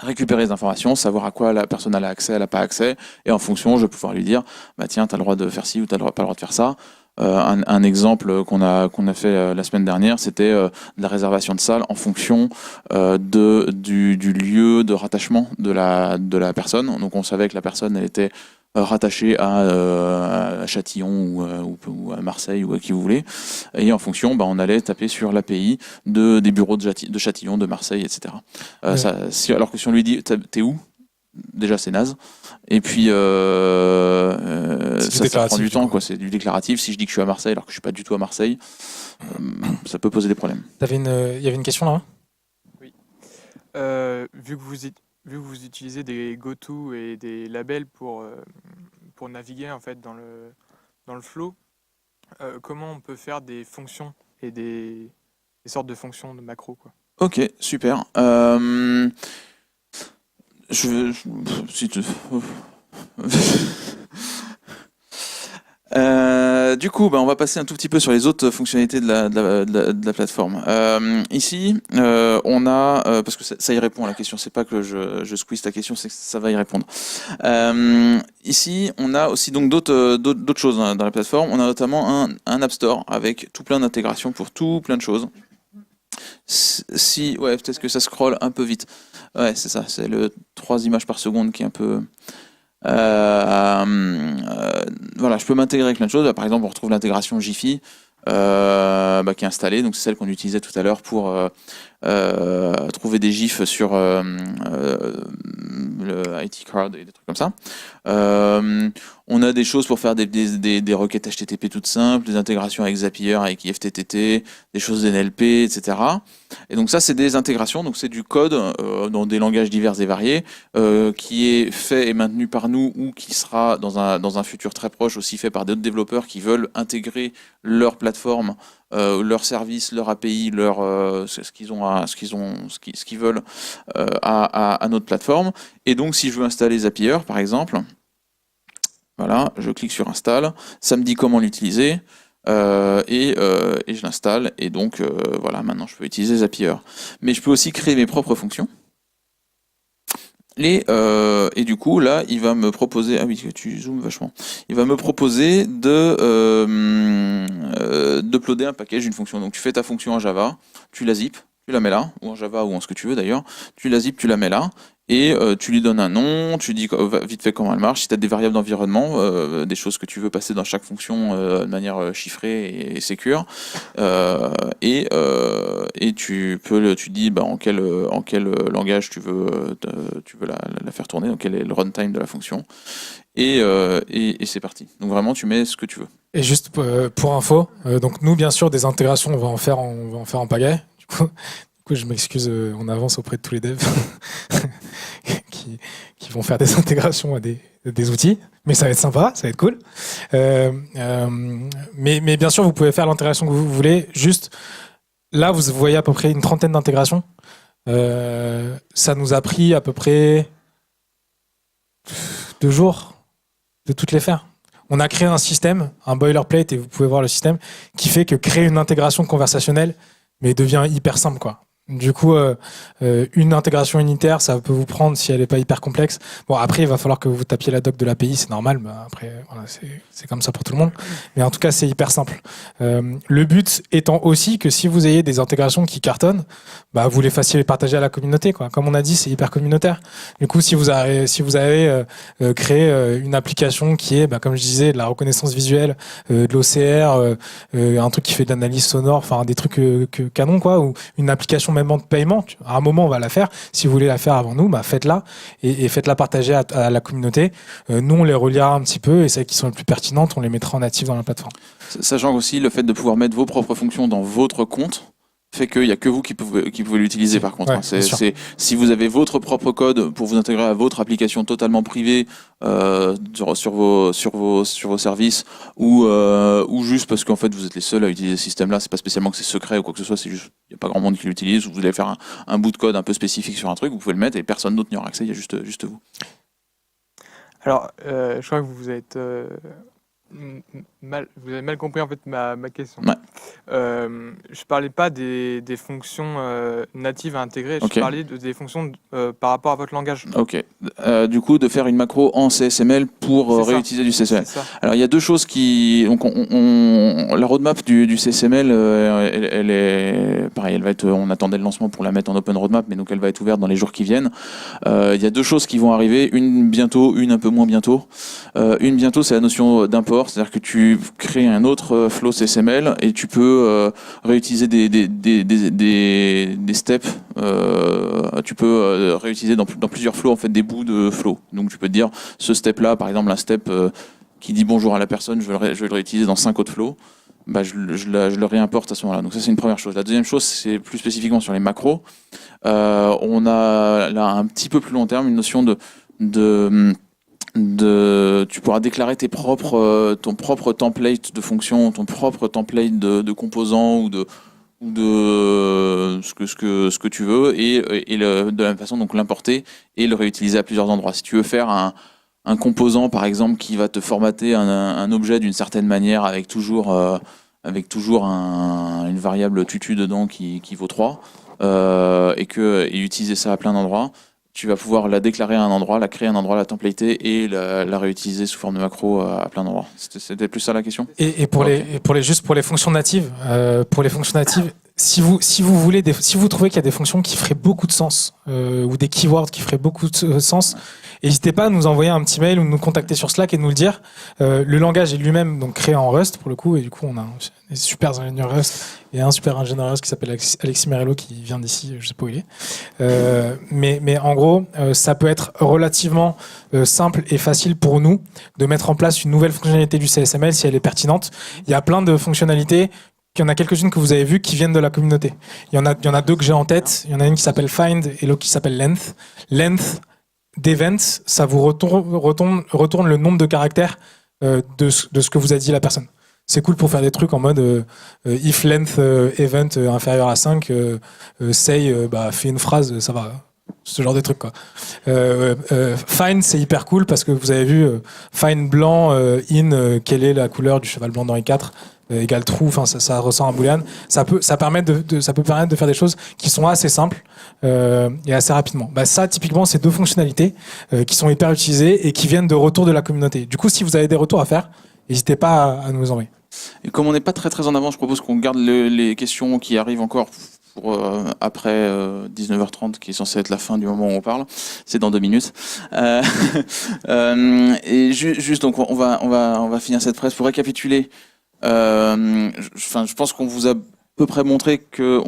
récupérer les informations, savoir à quoi la personne a accès, elle n'a pas accès, et en fonction, je vais pouvoir lui dire, bah tiens, tu as le droit de faire ci ou tu n'as pas le droit de faire ça. Un exemple qu'on a fait la semaine dernière, c'était de la réservation de salle en fonction du lieu de rattachement de la personne. Donc on savait que la personne elle était rattachée à Châtillon ou à Marseille ou à qui vous voulez. Et en fonction, bah, on allait taper sur l'API des bureaux de Châtillon, de Marseille, etc. Ouais. Alors que si on lui dit t'es où? Déjà c'est naze et puis C'est du ça prend déclaratif, du du temps coup. quoi, c'est du déclaratif. Si je dis que je suis à Marseille alors que je suis pas du tout à Marseille, ça peut poser des problèmes. Il y avait une question là? Vu que vous utilisez des GoTo et des labels pour naviguer en fait dans le flow, comment on peut faire des fonctions et des sortes de fonctions de macro quoi. Ok, super. Si tu- du coup, bah, on va passer un tout petit peu sur les autres fonctionnalités de la plateforme. Ici, on a, parce que ça y répond à la question, c'est pas que je squeeze ta question, c'est que ça va y répondre. Ici, on a aussi donc d'autres choses dans la plateforme. On a notamment un App Store avec tout plein d'intégrations pour tout plein de choses. Ouais, peut-être que ça scrolle un peu vite. Ouais, c'est ça, c'est le 3 images par seconde qui est un peu... voilà, je peux m'intégrer avec plein de choses. Par exemple, on retrouve l'intégration Jiffy qui est installée. Donc c'est celle qu'on utilisait tout à l'heure pour trouver des gifs sur le IT card et des trucs comme ça. On a des choses pour faire des requêtes HTTP toutes simples, des intégrations avec Zapier, avec IFTTT, des choses d'NLP, etc. Et donc ça, c'est des intégrations, donc c'est du code dans des langages divers et variés qui est fait et maintenu par nous ou qui sera dans un futur très proche aussi fait par d'autres développeurs qui veulent intégrer leur plateforme, leur service, leur API, ce qu'ils veulent à notre plateforme. Et donc, si je veux installer Zapier, par exemple, voilà, je clique sur Install, ça me dit comment l'utiliser. Et je l'installe et donc voilà, maintenant je peux utiliser Zapier. Mais je peux aussi créer mes propres fonctions. Et du coup là, il va me proposer, ah oui, tu zoomes vachement. Il va me proposer d'uploader un package, une fonction. Donc tu fais ta fonction en Java, tu la zip, tu la mets là, ou en Java ou en ce que tu veux d'ailleurs. Tu la zip, tu la mets là. Et tu lui donnes un nom, tu dis vite fait comment elle marche, si tu as des variables d'environnement, des choses que tu veux passer dans chaque fonction de manière chiffrée et sécure, et tu dis en quel langage tu veux la faire tourner, donc quel est le runtime de la fonction, et c'est parti. Donc vraiment tu mets ce que tu veux. Et juste pour info, donc nous bien sûr des intégrations on va en faire en pagaille. Du coup je m'excuse en avance auprès de tous les devs qui vont faire des intégrations à des outils, mais ça va être sympa, ça va être cool. Mais bien sûr vous pouvez faire l'intégration que vous voulez. Juste là vous voyez à peu près une trentaine d'intégrations. Ça nous a pris à peu près 2 jours de toutes les faire. On a créé un système, un boilerplate, et vous pouvez voir le système, qui fait que créer une intégration conversationnelle mais devient hyper simple, quoi. Du coup, une intégration unitaire, ça peut vous prendre si elle n'est pas hyper complexe. Bon, après, il va falloir que vous tapiez la doc de l'API, c'est normal. Bah, après, voilà, c'est comme ça pour tout le monde. Mais en tout cas, c'est hyper simple. Le but étant aussi que si vous ayez des intégrations qui cartonnent, bah, vous les fassiez les partager à la communauté, quoi. Comme on a dit, c'est hyper communautaire. Du coup, si vous avez créé une application qui est, bah, comme je disais, de la reconnaissance visuelle, de l'OCR, un truc qui fait de l'analyse sonore, enfin des trucs canon, quoi, ou une application même de paiement, à un moment on va la faire. Si vous voulez la faire avant nous, bah faites-la et faites-la partager à la communauté. Nous on les reliera un petit peu et celles qui sont les plus pertinentes, on les mettra en natif dans la plateforme. Sachant aussi le fait de pouvoir mettre vos propres fonctions dans votre compte fait qu'il n'y a que vous qui pouvez l'utiliser par contre. Ouais, si vous avez votre propre code pour vous intégrer à votre application totalement privée sur vos services ou juste parce qu'en fait vous êtes les seuls à utiliser ce système-là, c'est pas spécialement que c'est secret ou quoi que ce soit, c'est juste il n'y a pas grand monde qui l'utilise, ou vous allez faire un bout de code un peu spécifique sur un truc, vous pouvez le mettre et personne d'autre n'y aura accès, il y a juste vous. Alors, je crois que vous êtes Vous avez mal compris en fait ma question. Ouais. Je parlais pas des fonctions natives à intégrer, Ok. je parlais des fonctions par rapport à votre langage. Ok. Du coup, de faire une macro en CSML pour C'est ça. réutiliser du CSML. C'est ça. Alors, il y a deux choses qui. Donc, la roadmap du CSML, elle est. Pareil, elle va être. On attendait le lancement pour la mettre en open roadmap, mais donc elle va être ouverte dans les jours qui viennent. Il y a deux choses qui vont arriver. Une bientôt, une un peu moins bientôt. Une bientôt, c'est la notion d'import. C'est-à-dire que tu crées un autre flow CSML et tu peux réutiliser des steps. Tu peux réutiliser dans plusieurs flows en fait des bouts de flow. Donc tu peux te dire ce step là, par exemple un step qui dit bonjour à la personne, je vais le réutiliser dans 5 autres flows. Bah, je le réimporte à ce moment-là. Donc ça c'est une première chose. La deuxième chose c'est plus spécifiquement sur les macros. On a là un petit peu plus long terme une notion tu pourras déclarer ton propre template de fonction, ton propre template de composants ou de ce que tu veux de la même façon donc l'importer et le réutiliser à plusieurs endroits. Si tu veux faire un composant par exemple qui va te formater un objet d'une certaine manière avec toujours une variable tutu dedans qui vaut 3 et utiliser ça à plein d'endroits, tu vas pouvoir la déclarer à un endroit, la créer à un endroit, la templater et la réutiliser sous forme de macro à plein d'endroits. C'était plus ça la question ? Et pour les fonctions natives, si vous voulez si vous trouvez qu'il y a des fonctions qui feraient beaucoup de sens ou des keywords qui feraient beaucoup de sens, n'hésitez pas à nous envoyer un petit mail ou nous contacter sur Slack et nous le dire. Le langage est lui-même donc créé en Rust pour le coup, et du coup on a des super ingénieurs Rust et un super ingénieur Rust qui s'appelle Alexis Merello qui vient d'ici, je sais pas où il est. Mais en gros, ça peut être relativement simple et facile pour nous de mettre en place une nouvelle fonctionnalité du CSML si elle est pertinente. Il y a plein de fonctionnalités. Il y en a quelques-unes que vous avez vues qui viennent de la communauté. Il y en a deux que j'ai en tête. Il y en a une qui s'appelle Find et l'autre qui s'appelle Length. Length d'events, ça vous retourne le nombre de caractères de ce que vous a dit la personne. C'est cool pour faire des trucs en mode if length event inférieur à 5, say, fais une phrase, ça va. Ce genre de trucs quoi. Find c'est hyper cool parce que vous avez vu find blanc quelle est la couleur du cheval blanc d'Henri IV égale true, enfin ça ressent un boolean. Ça peut permettre de faire des choses qui sont assez simples et assez rapidement. Ça typiquement c'est deux fonctionnalités qui sont hyper utilisées et qui viennent de retours de la communauté. Du coup si vous avez des retours à faire, n'hésitez pas à nous les envoyer. Et comme on n'est pas très en avant, je propose qu'on garde les questions qui arrivent encore pour après 19h30, qui est censé être la fin du moment où on parle. C'est dans 2 minutes. Et juste donc on va finir cette presse pour récapituler. Je pense qu'on vous a à peu près montré que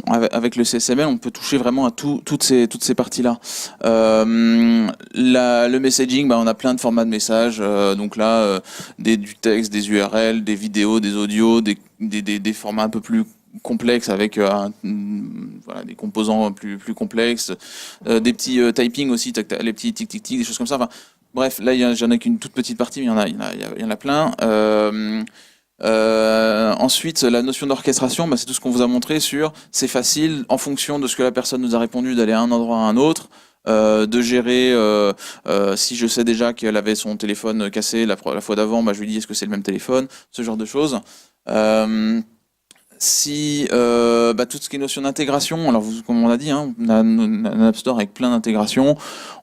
avec le CSML, on peut toucher vraiment à toutes ces parties-là. Le messaging, on a plein de formats de messages. Donc là, du texte, des URL, des vidéos, des audios, des formats un peu plus complexes avec des composants plus complexes, des petits typing aussi, les petits tic, des choses comme ça. Enfin, bref, là, j'en ai qu'une toute petite partie, mais il y en a plein. Ensuite, la notion d'orchestration, c'est tout ce qu'on vous a montré sur c'est facile en fonction de ce que la personne nous a répondu d'aller à un endroit à un autre, de gérer si je sais déjà qu'elle avait son téléphone cassé la fois d'avant, je lui dis est-ce que c'est le même téléphone, ce genre de choses. Si tout ce qui est notion d'intégration, alors comme on a dit, on a un App Store avec plein d'intégrations.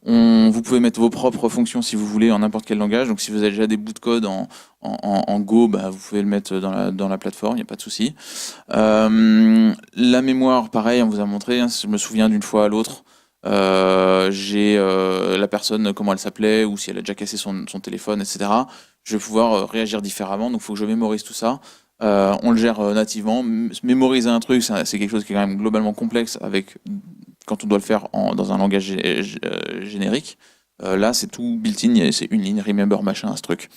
Vous pouvez mettre vos propres fonctions si vous voulez en n'importe quel langage. Donc si vous avez déjà des bouts de code en Go, vous pouvez le mettre dans la plateforme, il n'y a pas de souci. La mémoire, pareil, on vous a montré. Je me souviens d'une fois à l'autre. J'ai la personne, comment elle s'appelait, ou si elle a déjà cassé son téléphone, etc. Je vais pouvoir réagir différemment. Donc il faut que je mémorise tout ça. On le gère nativement. Mémoriser un truc, c'est quelque chose qui est quand même globalement complexe quand on doit le faire dans un langage générique. Là, c'est tout built-in, c'est une ligne, remember, machin, ce truc.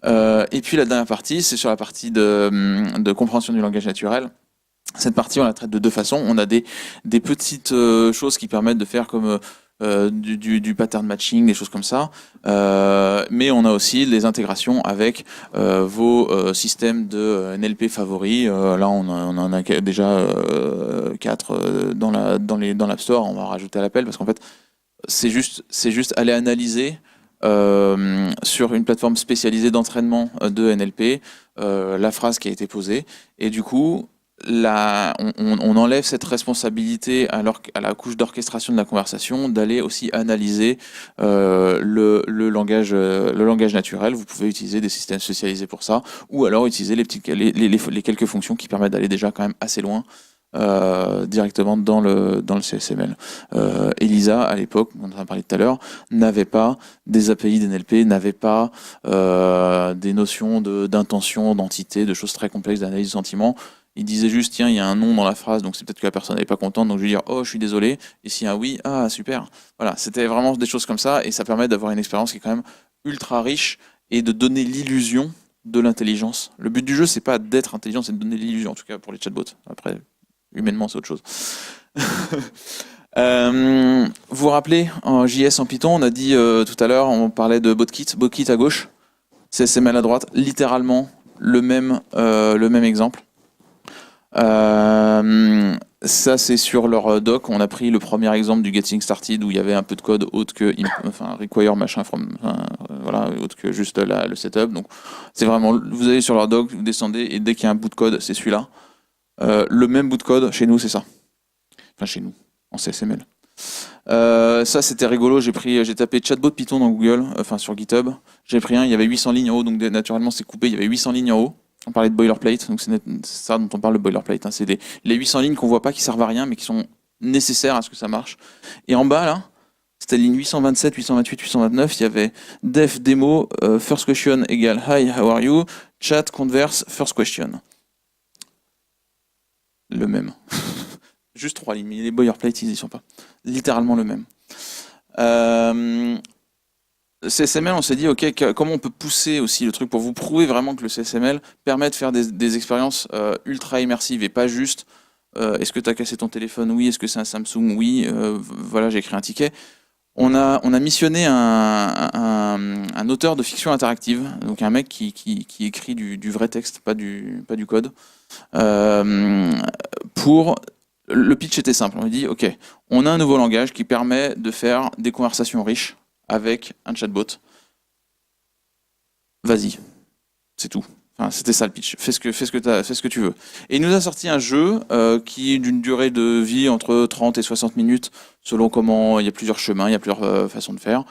Et puis la dernière partie, c'est sur la partie de compréhension du langage naturel. Cette partie, on la traite de deux façons. On a des petites choses qui permettent de faire comme du pattern matching, des choses comme ça. Mais on a aussi les intégrations avec vos systèmes de NLP favoris. Là, on en a déjà 4 dans l'App Store. On va rajouter à l'appel parce qu'en fait, c'est juste aller analyser sur une plateforme spécialisée d'entraînement de NLP la phrase qui a été posée. Et du coup, on enlève cette responsabilité à la couche d'orchestration de la conversation d'aller aussi analyser le langage naturel. Vous pouvez utiliser des systèmes spécialisés pour ça, ou alors utiliser les quelques fonctions qui permettent d'aller déjà quand même assez loin directement dans le CSML. Elisa, à l'époque, on en a parlé tout à l'heure, n'avait pas des API d'NLP, n'avait pas des notions d'intention, d'entité, de choses très complexes d'analyse de sentiments. Il disait juste, tiens, il y a un non dans la phrase, donc c'est peut-être que la personne n'est pas contente, donc je vais dire, oh, je suis désolé. Et s'il y a un oui, ah, super. Voilà, c'était vraiment des choses comme ça, et ça permet d'avoir une expérience qui est quand même ultra riche et de donner l'illusion de l'intelligence. Le but du jeu, c'est pas d'être intelligent, c'est de donner l'illusion, en tout cas pour les chatbots. Après, humainement, c'est autre chose. Vous vous rappelez, en JS, en Python, on a dit tout à l'heure, on parlait de botkit à gauche, CSML à droite, littéralement le même exemple. Ça, c'est sur leur doc. On a pris le premier exemple du Getting Started où il y avait un peu de code autre que require machin voilà, autre que juste le setup. Donc, c'est vraiment, vous allez sur leur doc, vous descendez et dès qu'il y a un bout de code, c'est celui-là. Le même bout de code chez nous, c'est ça. Enfin, chez nous, en CSML. Ça, c'était rigolo. J'ai tapé chatbot Python dans Google, sur GitHub. J'ai pris un, il y avait 800 lignes en haut, donc naturellement, c'est coupé. Il y avait 800 lignes en haut. On parlait de boilerplate, donc c'est ça dont on parle, le boilerplate. Hein. C'est les 800 lignes qu'on voit pas, qui servent à rien, mais qui sont nécessaires à ce que ça marche. Et en bas, là, c'était ligne 827, 828, 829, il y avait def demo, first question égale hi, how are you, chat, converse, first question. Le même. Juste 3 lignes, mais les boilerplates, ils y sont pas. Littéralement le même. CSML, on s'est dit, ok, comment on peut pousser aussi le truc pour vous prouver vraiment que le CSML permet de faire des expériences ultra immersives et pas juste est-ce que tu as cassé ton téléphone? Oui. Est-ce que c'est un Samsung? Oui. Voilà, j'ai écrit un ticket. On a missionné un auteur de fiction interactive, donc un mec qui écrit du vrai texte, pas du code. Le pitch était simple. On lui dit, ok, on a un nouveau langage qui permet de faire des conversations riches avec un chatbot. Vas-y, c'est tout. Enfin, c'était ça le pitch. Fais ce que tu veux. Et il nous a sorti un jeu qui est d'une durée de vie entre 30 et 60 minutes, selon comment il y a plusieurs chemins, il y a plusieurs façons de faire.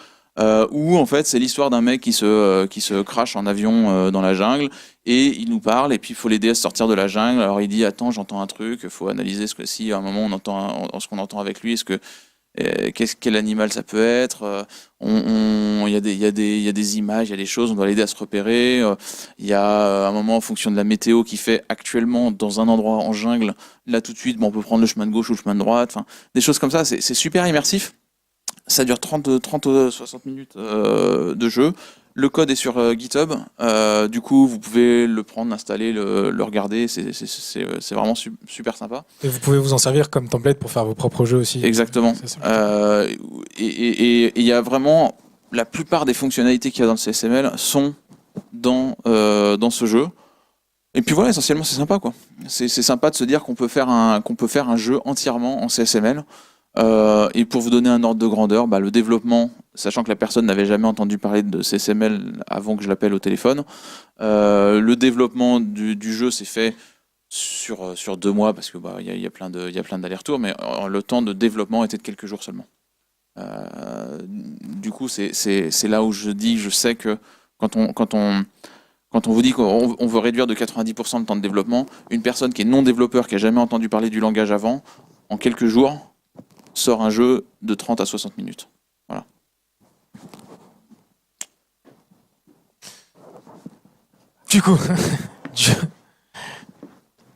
Où en fait c'est l'histoire d'un mec qui se crache en avion dans la jungle et il nous parle et puis il faut l'aider à sortir de la jungle. Alors il dit attends, j'entends un truc, il faut analyser ce que si à un moment on entend ce qu'on entend avec lui, est-ce que quel animal ça peut être, il y a des images, il y a des choses, on doit l'aider à se repérer, il y a un moment en fonction de la météo qui fait actuellement dans un endroit en jungle, là tout de suite on peut prendre le chemin de gauche ou le chemin de droite, enfin des choses comme ça, c'est super immersif. Ça dure 30-60 minutes de jeu. Le code est sur GitHub. Du coup, vous pouvez le prendre, l'installer, le regarder. C'est vraiment super sympa. Et vous pouvez vous en servir comme template pour faire vos propres jeux aussi. Exactement. Et il y a vraiment la plupart des fonctionnalités qu'il y a dans le CSML sont dans ce jeu. Et puis voilà, essentiellement, c'est sympa, quoi. C'est sympa de se dire qu'on peut faire un jeu entièrement en CSML. Et pour vous donner un ordre de grandeur, le développement, sachant que la personne n'avait jamais entendu parler de CSML avant que je l'appelle au téléphone, le développement du jeu s'est fait sur 2 mois parce que il y a plein d'allers-retours, mais le temps de développement était de quelques jours seulement. Du coup, c'est là où je sais que quand on vous dit qu'on veut réduire de 90% le temps de développement, une personne qui est non développeur, qui a jamais entendu parler du langage avant, en quelques jours sort un jeu de 30 à 60 minutes. Voilà. Du coup,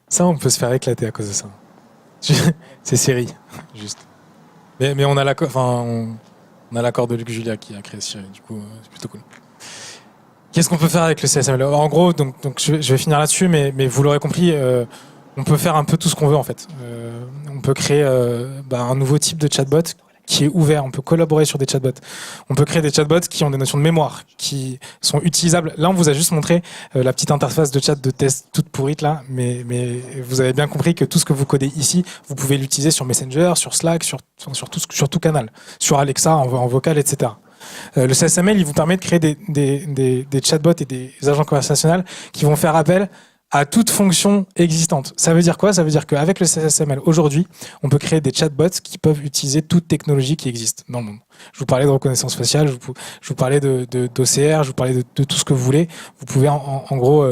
ça, on peut se faire éclater à cause de ça. C'est série, juste. Mais on a l'accord de Luc Julia qui a créé ce série, du coup, c'est plutôt cool. Qu'est-ce qu'on peut faire avec le CSML? En gros, donc je vais finir là-dessus, mais vous l'aurez compris, on peut faire un peu tout ce qu'on veut en fait. On peut créer un nouveau type de chatbot qui est ouvert. On peut collaborer sur des chatbots. On peut créer des chatbots qui ont des notions de mémoire, qui sont utilisables. Là, on vous a juste montré la petite interface de chat de test toute pourrite là, mais vous avez bien compris que tout ce que vous codez ici, vous pouvez l'utiliser sur Messenger, sur Slack, sur tout canal, sur Alexa en vocal, etc. Le CSML, il vous permet de créer des chatbots et des agents conversationnels qui vont faire appel à toute fonction existante. Ça veut dire quoi? Ça veut dire qu'avec le CSML, aujourd'hui, on peut créer des chatbots qui peuvent utiliser toute technologie qui existe dans le monde. Je vous parlais de reconnaissance faciale, je vous parlais d'OCR, je vous parlais de tout ce que vous voulez. Vous pouvez en gros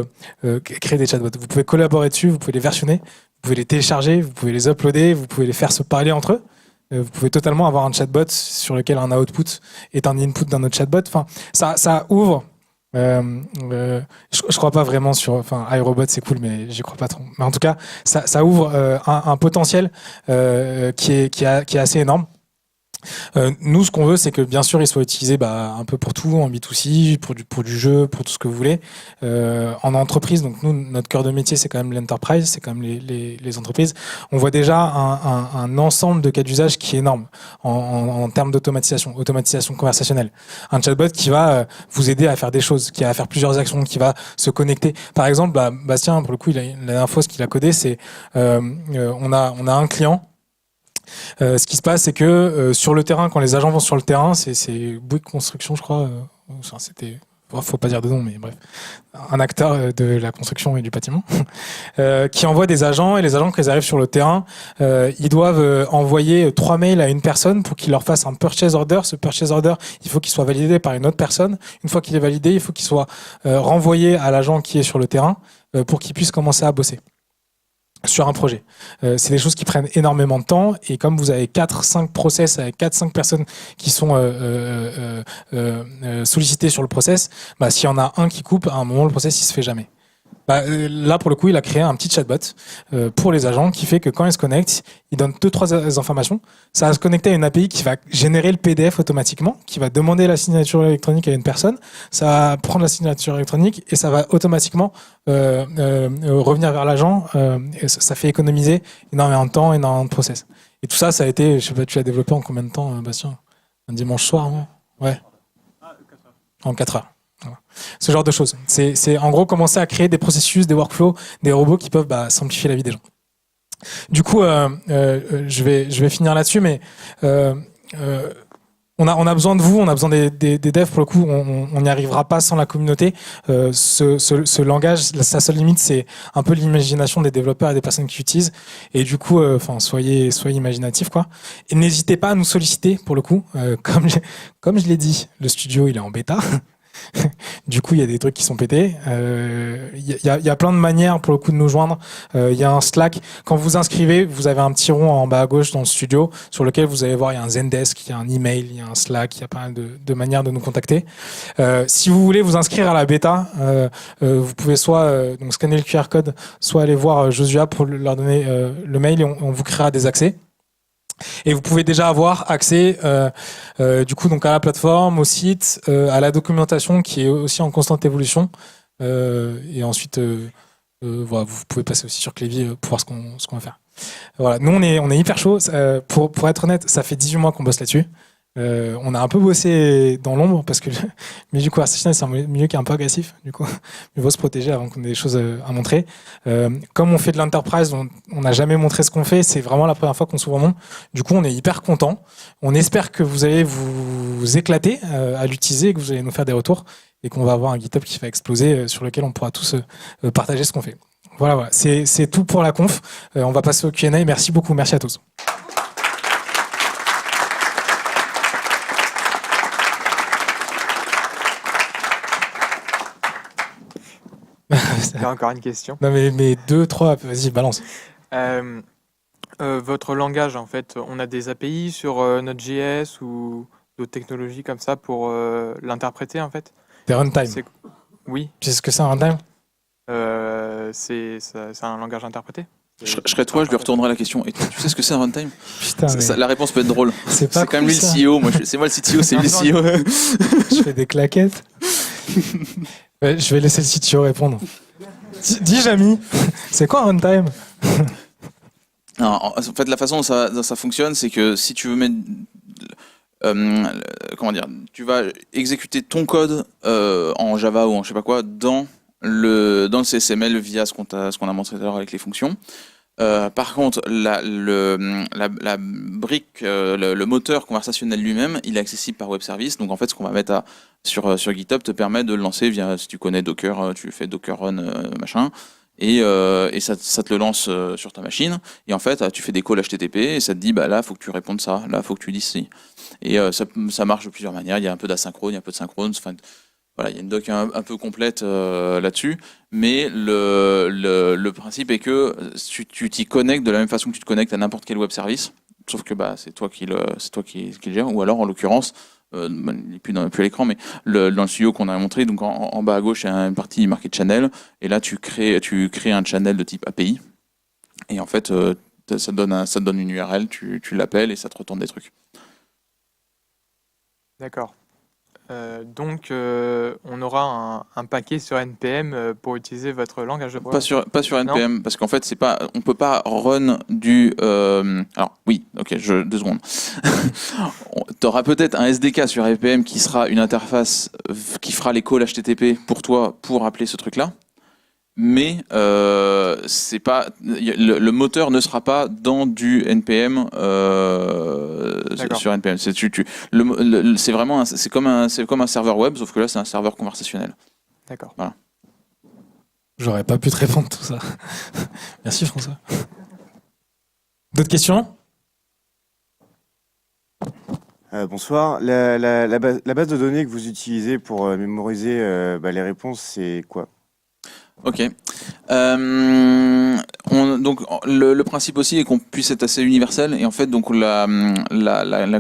créer des chatbots. Vous pouvez collaborer dessus, vous pouvez les versionner, vous pouvez les télécharger, vous pouvez les uploader, vous pouvez les faire se parler entre eux. Vous pouvez totalement avoir un chatbot sur lequel un output est un input d'un autre chatbot. Enfin, ça ouvre. Je crois pas vraiment iRobot c'est cool, mais j'y crois pas trop. Mais en tout cas, ça ouvre un potentiel qui est assez énorme. Nous, ce qu'on veut, c'est que bien sûr, il soit utilisé un peu pour tout, en B2C, pour du jeu, pour tout ce que vous voulez. En entreprise, donc nous, notre cœur de métier, c'est quand même l'enterprise, c'est quand même les entreprises. On voit déjà un ensemble de cas d'usage qui est énorme en termes automatisation conversationnelle. Un chatbot qui va vous aider à faire des choses, qui va faire plusieurs actions, qui va se connecter. Par exemple, Bastien, pour le coup, la dernière fois, ce qu'il a codé, c'est on a un client. Ce qui se passe, c'est que sur le terrain, quand les agents vont sur le terrain, c'est Bouygues Construction, je crois. C'était, faut pas dire de nom, mais bref, un acteur de la construction et du bâtiment, qui envoie des agents, et les agents, quand ils arrivent sur le terrain, ils doivent envoyer 3 mails à une personne pour qu'il leur fasse un purchase order. Ce purchase order, il faut qu'il soit validé par une autre personne. Une fois qu'il est validé, il faut qu'il soit renvoyé à l'agent qui est sur le terrain pour qu'il puisse commencer à bosser sur un projet. C'est des choses qui prennent énormément de temps, et comme vous avez 4-5 process avec 4-5 personnes qui sont sollicitées sur le process, s'il y en a un qui coupe, à un moment le process il se fait jamais. Là pour le coup il a créé un petit chatbot pour les agents qui fait que quand ils se connectent, il donne 2-3 informations. Ça va se connecter à une API qui va générer le PDF automatiquement, qui va demander la signature électronique à une personne. Ça va prendre la signature électronique et ça va automatiquement revenir vers l'agent. Et ça fait économiser énormément de temps, énormément de process. Et tout ça, ça a été, je sais pas, tu l'as développé en combien de temps, Bastien? Un dimanche soir, non? Ouais. En 4 heures. Voilà. Ce genre de choses. C'est en gros commencer à créer des processus, des workflows, des robots qui peuvent simplifier la vie des gens. Du coup, je vais finir là-dessus, mais on a besoin de vous, on a besoin des devs. Pour le coup, on n'y arrivera pas sans la communauté. Ce langage, sa seule limite, c'est un peu l'imagination des développeurs et des personnes qui l'utilisent. Et du coup, soyez imaginatifs, quoi. Et n'hésitez pas à nous solliciter. Pour le coup, comme je l'ai dit, le studio il est en bêta. Du coup, il y a des trucs qui sont pétés. Il y a plein de manières pour le coup de nous joindre. Il y a un Slack. Quand vous inscrivez, vous avez un petit rond en bas à gauche dans le studio sur lequel vous allez voir, il y a un Zendesk, il y a un email, il y a un Slack, il y a pas mal de manières de nous contacter. Si vous voulez vous inscrire à la bêta, vous pouvez soit donc scanner le QR code, soit aller voir Josua pour leur donner le mail, et on vous créera des accès. Et vous pouvez déjà avoir accès du coup donc à la plateforme, au site, à la documentation qui est aussi en constante évolution. Et ensuite, voilà, vous pouvez passer aussi sur Clévy pour voir ce qu'on va faire. Voilà, nous on est hyper chaud. Pour être honnête, ça fait 18 mois qu'on bosse là-dessus. On a un peu bossé dans l'ombre parce que le milieu conversationnel, c'est un milieu qui est un peu agressif. Du coup, il faut se protéger avant qu'on ait des choses à montrer. Comme on fait de l'enterprise, on n'a jamais montré ce qu'on fait. C'est vraiment la première fois qu'on s'ouvre au monde. Du coup, on est hyper content. On espère que vous allez vous éclater à l'utiliser, que vous allez nous faire des retours et qu'on va avoir un GitHub qui va exploser sur lequel on pourra tous partager ce qu'on fait. Voilà. C'est tout pour la conf. On va passer au Q&A. Merci beaucoup. Merci à tous. Il y a encore une question. Non mais 2, 3, vas-y, balance. Votre langage, en fait, on a des API sur Node.js ou d'autres technologies comme ça pour l'interpréter, en fait. Des runtime. Oui. Tu sais ce que c'est un runtime? C'est un langage interprété. Je serais toi, je lui retournerai la question. Et toi, tu sais ce que c'est un runtime? Putain, La réponse peut être drôle. C'est quand même lui le CEO. C'est moi le CTO, c'est lui le CEO. Je fais des claquettes. Ouais, je vais laisser le CTO répondre. Dis Jamy, c'est quoi un runtime? En fait, la façon dont ça fonctionne, c'est que si tu veux mettre, tu vas exécuter ton code en Java ou en je sais pas quoi dans le CSML via ce qu'on a montré tout à l'heure avec les fonctions. Par contre, la brique, le moteur conversationnel lui-même, il est accessible par web service. Donc en fait, ce qu'on va mettre sur GitHub te permet de le lancer via, si tu connais Docker, tu fais Docker Run machin, et ça te le lance sur ta machine. Et en fait, tu fais des calls HTTP et ça te dit bah là, faut que tu répondes ça, là, faut que tu dises ci. Et ça marche de plusieurs manières. Il y a un peu d'asynchrone, il y a un peu de synchrone. Enfin, voilà, il y a une doc un peu complète là-dessus, mais le principe est que tu t'y connectes de la même façon que tu te connectes à n'importe quel web service, sauf que bah, c'est toi qui le gère, ou alors en l'occurrence, il n'est plus à l'écran, mais dans le studio qu'on a montré, donc en bas à gauche, il y a une partie marquée channel, et là tu crées un channel de type API, et en fait, ça te donne une URL, tu l'appelles et ça te retourne des trucs. D'accord. Donc, on aura un paquet sur NPM pour utiliser votre langage de programmation. Pas sur NPM, parce qu'en fait, on peut pas run du. Alors oui, ok, 2 secondes. Tu auras peut-être un SDK sur NPM qui sera une interface qui fera les calls HTTP pour toi pour appeler ce truc-là. Mais c'est pas le moteur ne sera pas dans du NPM sur NPM. C'est vraiment c'est comme un serveur web, sauf que là c'est un serveur conversationnel. D'accord. Voilà. J'aurais pas pu te répondre tout ça. Merci François. D'autres questions? Bonsoir. La base de données que vous utilisez pour mémoriser les réponses, c'est quoi? Ok. Donc le principe aussi est qu'on puisse être assez universel, et en fait donc la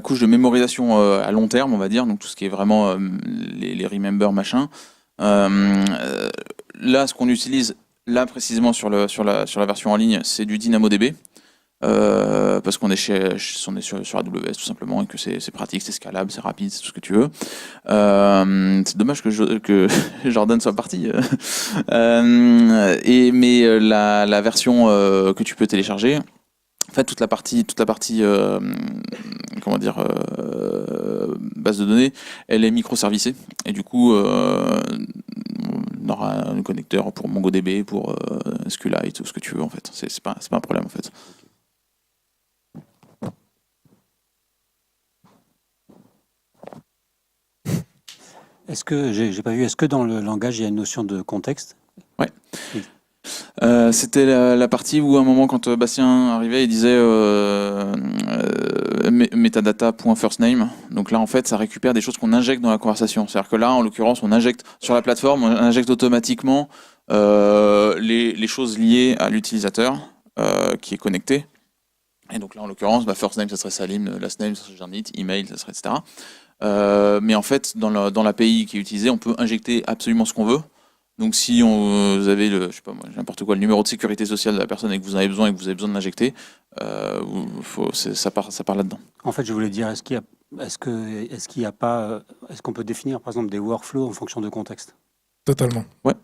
couche de mémorisation à long terme, on va dire, donc tout ce qui est vraiment les remember machin. Là, ce qu'on utilise là précisément sur la version en ligne, c'est du DynamoDB. Parce qu'on est sur AWS tout simplement, et que c'est pratique, c'est scalable, c'est rapide, c'est tout ce que tu veux. C'est dommage que Jordan soit parti. Mais la version que tu peux télécharger, en fait toute la partie comment dire, base de données, elle est microservicée, et du coup on aura un connecteur pour MongoDB, pour SQLite, tout ce que tu veux en fait. C'est pas un problème en fait. Est-ce que, j'ai pas vu, est-ce que dans le langage, il y a une notion de contexte? Ouais. C'était la partie où à un moment, quand Bastien arrivait, il disait metadata.firstname. Donc là, en fait, ça récupère des choses qu'on injecte dans la conversation. C'est-à-dire que là, en l'occurrence, on injecte sur la plateforme, on injecte automatiquement les choses liées à l'utilisateur qui est connecté. Et donc là, en l'occurrence, first name, ça serait Salim, last name, ça serait Jarnit, email, ça serait etc. Mais en fait, dans l'API qui est utilisée, on peut injecter absolument ce qu'on veut. Donc si vous avez je sais pas moi, n'importe quoi, le numéro de sécurité sociale de la personne et que vous en avez besoin de l'injecter, ça part là-dedans. En fait, je voulais dire, est-ce qu'on peut définir par exemple des workflows en fonction de contexte? Totalement. Ouais.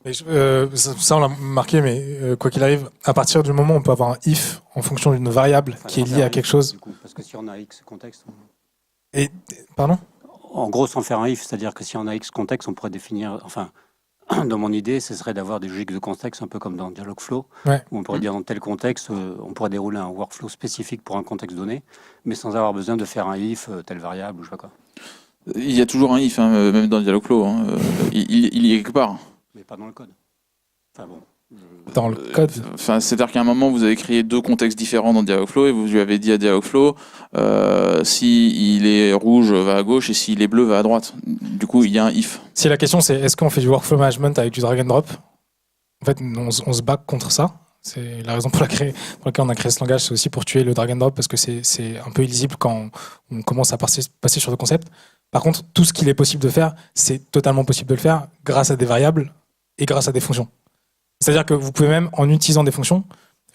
Et ça on l'a marqué, mais quoi qu'il arrive, à partir du moment où on peut avoir un if en fonction d'une variable qui est liée à quelque chose. Du coup, parce que si on a X contexte. Pardon? En gros, sans faire un if, c'est-à-dire que si on a X contexte, on pourrait définir. Enfin, dans mon idée, ce serait d'avoir des logiques de contexte, un peu comme dans Dialogflow, ouais. Où on pourrait dire dans tel contexte, on pourrait dérouler un workflow spécifique pour un contexte donné, mais sans avoir besoin de faire un if, telle variable ou je sais pas quoi. Il y a toujours un if, même dans Dialogflow. Il y est quelque part. Mais pas dans le code. Enfin bon. Dans le code. C'est-à-dire qu'à un moment, vous avez créé 2 contextes différents dans Dialogflow et vous lui avez dit à Dialogflow si il est rouge, va à gauche, et s'il est bleu, va à droite. Du coup, il y a un if. Si la question c'est est-ce qu'on fait du workflow management avec du drag and drop, en fait, on se bat contre ça. C'est la raison pour laquelle on a créé ce langage, c'est aussi pour tuer le drag and drop, parce que c'est un peu illisible quand on commence à passer sur le concept. Par contre, tout ce qu'il est possible de faire, c'est totalement possible de le faire grâce à des variables et grâce à des fonctions. C'est-à-dire que vous pouvez même, en utilisant des fonctions,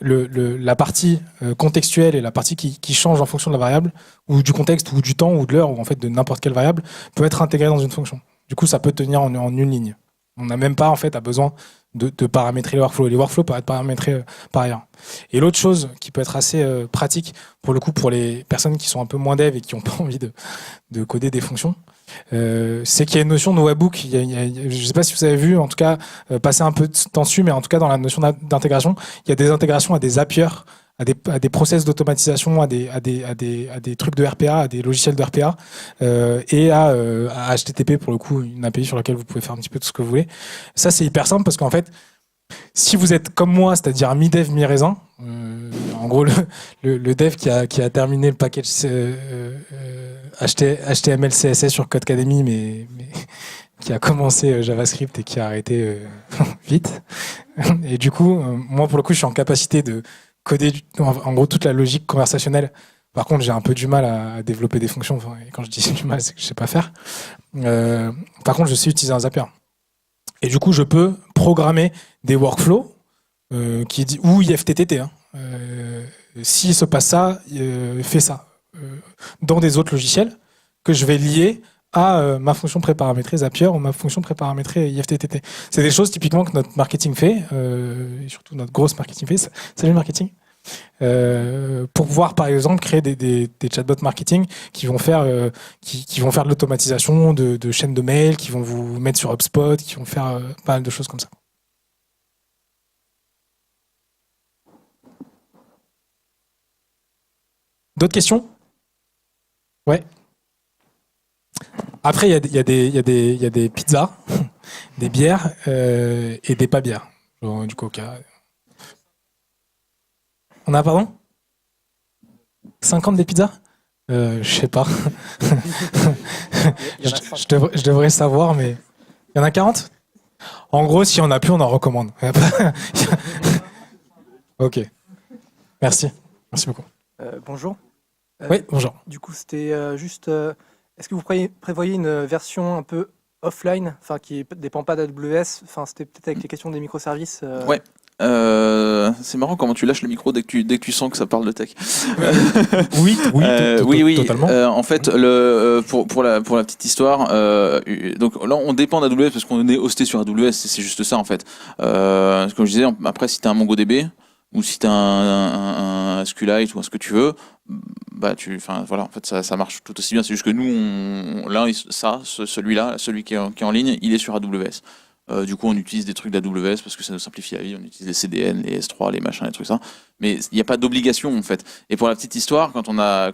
la partie contextuelle et la partie qui change en fonction de la variable, ou du contexte, ou du temps, ou de l'heure, ou en fait de n'importe quelle variable, peut être intégrée dans une fonction. Du coup, ça peut tenir en une ligne. On n'a même pas en fait besoin de paramétrer les workflows. Les workflows peuvent être paramétrés par ailleurs. Et l'autre chose qui peut être assez pratique, pour le coup, pour les personnes qui sont un peu moins dev et qui n'ont pas envie de coder des fonctions, c'est qu'il y a une notion de webhook. Je ne sais pas si vous avez vu, en tout cas, passer un peu de temps dessus, mais en tout cas, dans la notion d'intégration, il y a des intégrations à des Zapier, à des process d'automatisation, à des trucs de RPA, à des logiciels de RPA, et à HTTP, pour le coup, une API sur laquelle vous pouvez faire un petit peu tout ce que vous voulez. Ça, c'est hyper simple parce qu'en fait, si vous êtes comme moi, c'est-à-dire mi-dev, mi-raisin, en gros, le dev qui a terminé le package HTML, CSS sur Codecademy, mais qui a commencé JavaScript et qui a arrêté vite. Et du coup, moi, pour le coup, je suis en capacité de coder en gros toute la logique conversationnelle. Par contre, j'ai un peu du mal à développer des fonctions. Enfin, et quand je dis du mal, c'est que je sais pas faire. Par contre, je sais utiliser un Zapier. Et du coup, je peux programmer des workflows ou IFTTT. Hein. S'il se passe ça, fais ça. Dans des autres logiciels que je vais lier à ma fonction préparamétrée Zapier ou ma fonction préparamétrée IFTTT. C'est des choses typiquement que notre marketing fait, et surtout notre grosse marketing fait. Salut marketing. Pour pouvoir par exemple créer des chatbots marketing qui vont faire qui vont faire de l'automatisation de chaînes de mails, qui vont vous mettre sur HubSpot, qui vont faire pas mal de choses comme ça. D'autres questions? Ouais. Après, il y a des pizzas, des bières et des pas bières, genre du coca. On a, pardon? 50 des pizzas? Je sais pas. Je devrais savoir, mais il y en a 40? En gros, si on a plus, on en recommande. Ok. Merci. Merci beaucoup. Bonjour. Oui, bonjour. Du coup, c'était juste. Est-ce que vous prévoyez une version un peu offline, enfin qui ne dépend pas d'AWS? Enfin, c'était peut-être avec les questions des microservices. Ouais. C'est marrant comment tu lâches le micro dès que tu sens que ça parle de tech. Oui, totalement. En fait, pour la petite histoire, donc là on dépend d'AWS parce qu'on est hosté sur AWS, c'est juste ça en fait. Comme je disais, après si tu as un MongoDB ou si tu as un SQLite ou ce que tu veux, bah voilà, en fait ça marche tout aussi bien. C'est juste que nous, celui qui est en ligne, il est sur AWS. Du coup, on utilise des trucs d'AWS parce que ça nous simplifie la vie. On utilise les CDN, les S3, les machins, les trucs ça. Mais il n'y a pas d'obligation en fait. Et pour la petite histoire, quand on a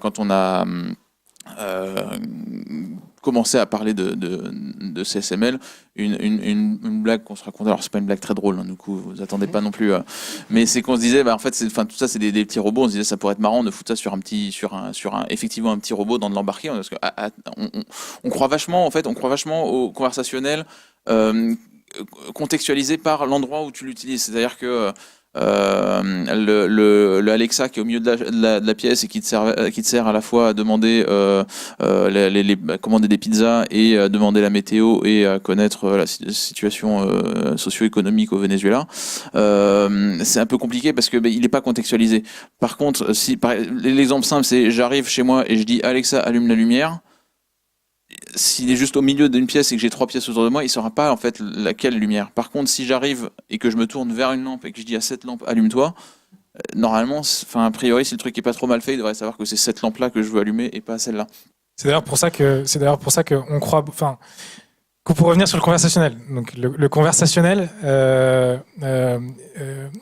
commencé à parler de CSML, une blague qu'on se racontait. Alors c'est pas une blague très drôle, hein, du coup, vous attendez pas non plus. Mais c'est qu'on se disait, en fait, tout ça, c'est des petits robots. On se disait, ça pourrait être marrant de foutre ça effectivement un petit robot dans de l'embarqué, parce que on croit vachement au conversationnel. Contextualisé par l'endroit où tu l'utilises, c'est-à-dire que le Alexa qui est au milieu de la pièce et qui te sert à la fois à demander commander des pizzas et à demander la météo et à connaître la situation socio-économique au Venezuela, c'est un peu compliqué parce que il n'est pas contextualisé. Par contre, l'exemple simple, c'est j'arrive chez moi et je dis Alexa, allume la lumière. S'il est juste au milieu d'une pièce et que j'ai 3 pièces autour de moi, il ne saura pas en fait laquelle lumière. Par contre, si j'arrive et que je me tourne vers une lampe et que je dis à cette lampe allume-toi, normalement, a priori, si le truc est pas trop mal fait, il devrait savoir que c'est cette lampe-là que je veux allumer et pas celle-là. C'est d'ailleurs pour ça que on croit, pour revenir sur le conversationnel. Donc le conversationnel,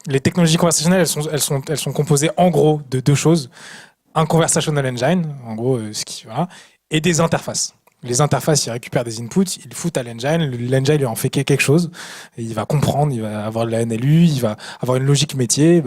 les technologies conversationnelles, elles sont composées en gros de 2 choses: un conversational engine, en gros, et des interfaces. Les interfaces, ils récupèrent des inputs, ils foutent à l'engine lui en fait quelque chose, et il va comprendre, il va avoir de la NLU, il va avoir une logique métier,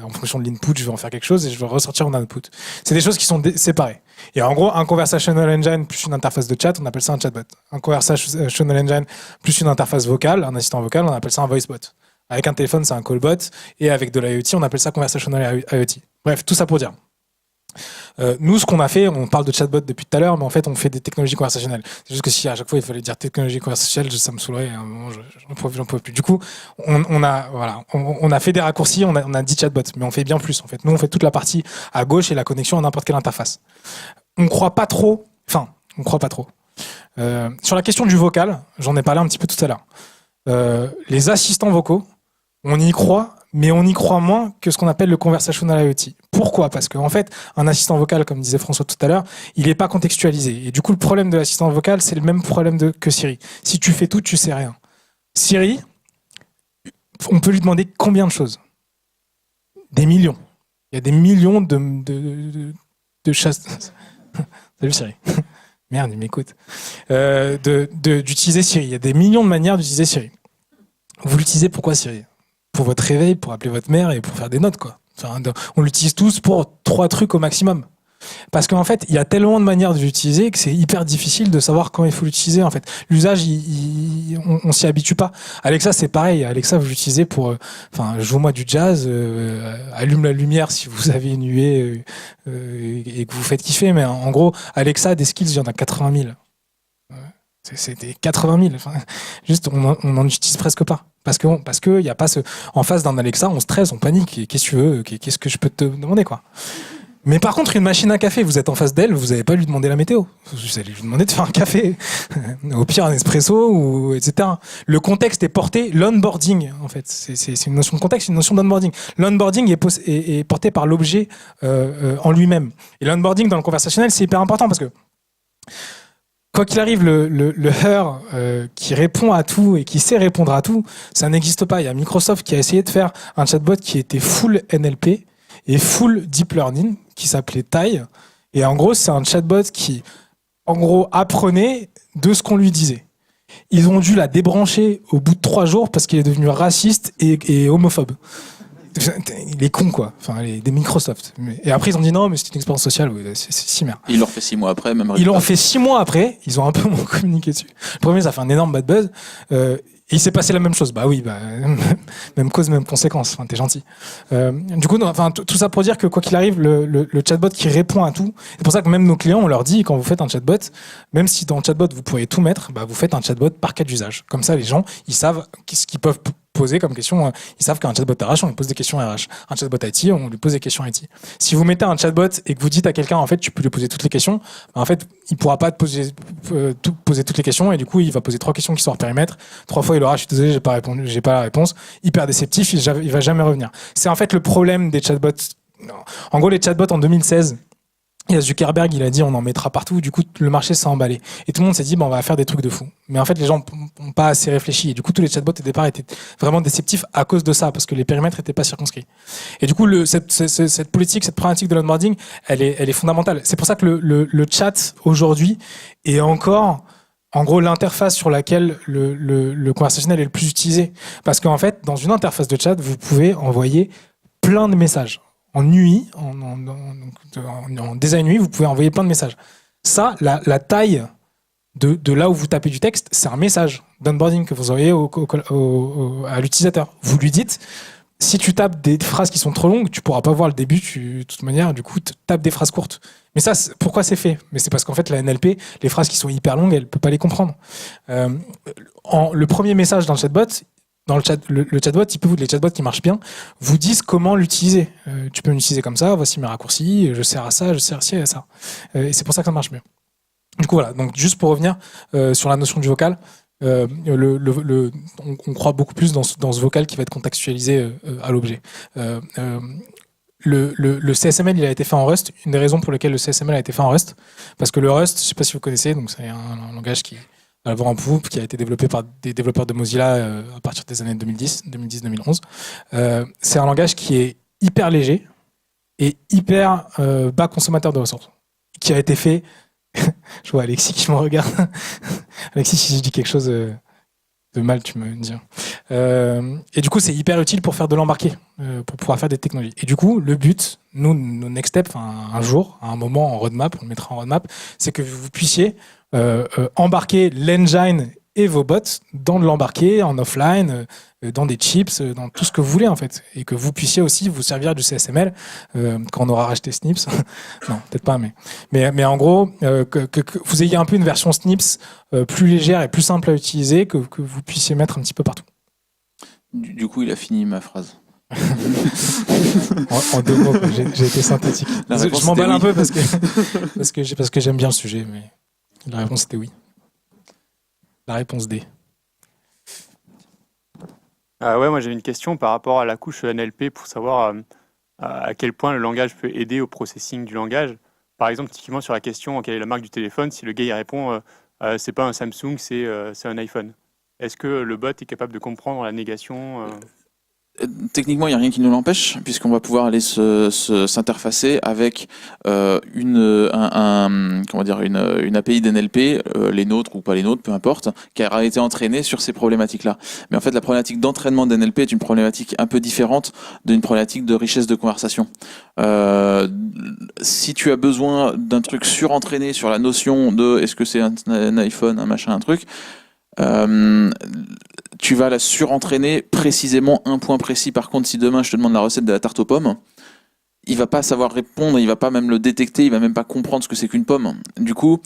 en fonction de l'input, je vais en faire quelque chose et je vais ressortir mon output. C'est des choses qui sont séparées. Et en gros, un conversational engine plus une interface de chat, on appelle ça un chatbot. Un conversational engine plus une interface vocale, un assistant vocal, on appelle ça un voicebot. Avec un téléphone, c'est un callbot, et avec de l'IoT, on appelle ça conversational IoT. Bref, tout ça pour dire. Nous, ce qu'on a fait, on parle de chatbot depuis tout à l'heure, mais en fait, on fait des technologies conversationnelles. C'est juste que si à chaque fois il fallait dire technologie conversationnelle, ça me saoulerait. À un moment, j'en pouvais plus. Du coup, on a fait des raccourcis, on a dit chatbot, mais on fait bien plus. En fait, nous, on fait toute la partie à gauche et la connexion à n'importe quelle interface. On croit pas trop. Sur la question du vocal, j'en ai parlé un petit peu tout à l'heure. Les assistants vocaux On y croit, mais on y croit moins que ce qu'on appelle le conversational IoT. Pourquoi ? Parce qu'en fait, un assistant vocal, comme disait François tout à l'heure, il n'est pas contextualisé. Et du coup, le problème de l'assistant vocal, c'est le même problème que Siri. Si tu fais tout, tu sais rien. Siri, on peut lui demander combien de choses ? Des millions. Il y a des millions de chasses. Salut Siri. Merde, il m'écoute. D'utiliser Siri. Il y a des millions de manières d'utiliser Siri. Vous l'utilisez pourquoi Siri ? Pour votre réveil, pour appeler votre mère et pour faire des notes, quoi. Enfin, on l'utilise tous pour 3 trucs au maximum. Parce qu'en fait, il y a tellement de manières de l'utiliser que c'est hyper difficile de savoir quand il faut l'utiliser. En fait, l'usage, on s'y habitue pas. Alexa, c'est pareil. Alexa, vous l'utilisez pour, joue-moi du jazz, allume la lumière si vous avez une huée et que vous faites kiffer. Mais en gros, Alexa, des skills, il y en a 80 000. C'est des 80 000. Enfin, juste, on n'en utilise presque pas. Parce que y a pas en face d'un Alexa, on stresse, on panique. Qu'est-ce que tu veux ? Qu'est-ce que je peux te demander, quoi ? Mais par contre, une machine à café, vous êtes en face d'elle, vous n'allez pas lui demander la météo. Vous allez lui demander de faire un café. Au pire, un espresso, ou etc. Le contexte est porté, l'onboarding, en fait. C'est une notion de contexte, une notion d'onboarding. L'onboarding est porté par l'objet en lui-même. Et l'onboarding dans le conversationnel, c'est hyper important parce que quoi qu'il arrive, le her qui répond à tout et qui sait répondre à tout, ça n'existe pas. Il y a Microsoft qui a essayé de faire un chatbot qui était full NLP et full deep learning, qui s'appelait Tai. Et en gros, c'est un chatbot qui, en gros, apprenait de ce qu'on lui disait. Ils ont dû la débrancher au bout de 3 jours parce qu'il est devenu raciste et homophobe. Il est con, quoi. Enfin, des Microsoft. Et après, ils ont dit non, mais c'est une expérience sociale. Oui, c'est si merde. Ils l'ont fait 6 mois après, même Ils résultat. l'ont fait 6 mois après. Ils ont un peu moins communiqué dessus. Le premier, ça a fait un énorme bad buzz. Et il s'est passé la même chose. Bah oui, même cause, même conséquence. Enfin, t'es gentil. Du coup, tout ça pour dire que quoi qu'il arrive, le chatbot qui répond à tout. C'est pour ça que même nos clients, on leur dit, quand vous faites un chatbot, même si dans le chatbot, vous pourriez tout mettre, vous faites un chatbot par cas d'usage. Comme ça, les gens, ils savent ce qu'ils peuvent poser comme question. Ils savent qu'un chatbot RH, on lui pose des questions RH. Un chatbot IT, on lui pose des questions IT. Si vous mettez un chatbot et que vous dites à quelqu'un, en fait, tu peux lui poser toutes les questions, en fait, il pourra pas te poser toutes les questions et du coup, il va poser 3 questions qui sont hors périmètre. 3 fois, il aura, je suis désolé, j'ai pas la réponse. Hyper déceptif, il va jamais revenir. C'est en fait le problème des chatbots. En gros, les chatbots en 2016, il y a Zuckerberg, il a dit on en mettra partout, du coup le marché s'est emballé. Et tout le monde s'est dit on va faire des trucs de fou. Mais en fait les gens n'ont pas assez réfléchi. Et du coup tous les chatbots au départ étaient vraiment déceptifs à cause de ça, parce que les périmètres n'étaient pas circonscrits. Et du coup cette politique, cette problématique de l'onboarding, elle est fondamentale. C'est pour ça que le chat aujourd'hui est encore en gros l'interface sur laquelle le conversationnel est le plus utilisé. Parce qu'en fait dans une interface de chat, vous pouvez envoyer plein de messages. En UI, en design UI, vous pouvez envoyer plein de messages. Ça, la taille de là où vous tapez du texte, c'est un message d'onboarding que vous envoyez à l'utilisateur. Vous lui dites, si tu tapes des phrases qui sont trop longues, tu pourras pas voir le début, de toute manière, du coup, tape des phrases courtes. Mais ça, pourquoi c'est fait ? Mais c'est parce qu'en fait, la NLP, les phrases qui sont hyper longues, elle peut pas les comprendre. Le premier message dans le chatbot, dans le chatbot, les chatbots qui marchent bien vous disent comment l'utiliser. Tu peux l'utiliser comme ça, voici mes raccourcis, je sers à ça, je sers à ça. Et c'est pour ça que ça marche mieux. Du coup, voilà. Donc, juste pour revenir sur la notion du vocal, on croit beaucoup plus dans ce vocal qui va être contextualisé à l'objet. Le CSML, il a été fait en Rust. Une des raisons pour lesquelles le CSML a été fait en Rust, parce que le Rust, je ne sais pas si vous connaissez, donc c'est un langage qui a été développé par des développeurs de Mozilla à partir des années 2010-2011. C'est un langage qui est hyper léger et hyper bas consommateur de ressources, qui a été fait... Je vois Alexis qui me regarde. Alexis, si je dis quelque chose de mal, tu me dis. Et du coup, c'est hyper utile pour faire de l'embarqué, pour pouvoir faire des technologies. Et du coup, le but, nos next steps, un jour, à un moment en roadmap, on le mettra en roadmap, c'est que vous puissiez embarquer l'engine et vos bots dans de l'embarqué, en offline, dans des chips, dans tout ce que vous voulez en fait. Et que vous puissiez aussi vous servir du CSML quand on aura racheté Snips. Non, peut-être pas, mais en gros, que vous ayez un peu une version Snips plus légère et plus simple à utiliser, que vous puissiez mettre un petit peu partout. Du coup, il a fini ma phrase. en 2 mots, j'ai été synthétique. Je m'emballe un peu parce que j'aime bien le sujet, mais la réponse était oui. La réponse D. Ouais, moi j'avais une question par rapport à la couche NLP pour savoir à quel point le langage peut aider au processing du langage. Par exemple, typiquement sur la question quelle est la marque du téléphone, si le gars il répond c'est pas un Samsung, c'est un iPhone. Est-ce que le bot est capable de comprendre la négation Techniquement, il n'y a rien qui nous l'empêche, puisqu'on va pouvoir aller s'interfacer avec une API d'NLP, les nôtres ou pas les nôtres, peu importe, qui a été entraînée sur ces problématiques-là. Mais en fait, la problématique d'entraînement d'NLP est une problématique un peu différente d'une problématique de richesse de conversation. Si tu as besoin d'un truc surentraîné sur la notion de est-ce que c'est un iPhone, un machin, un truc, tu vas la surentraîner précisément un point précis. Par contre, si demain je te demande la recette de la tarte aux pommes, il va pas savoir répondre, il va pas même le détecter, il va même pas comprendre ce que c'est qu'une pomme. Du coup,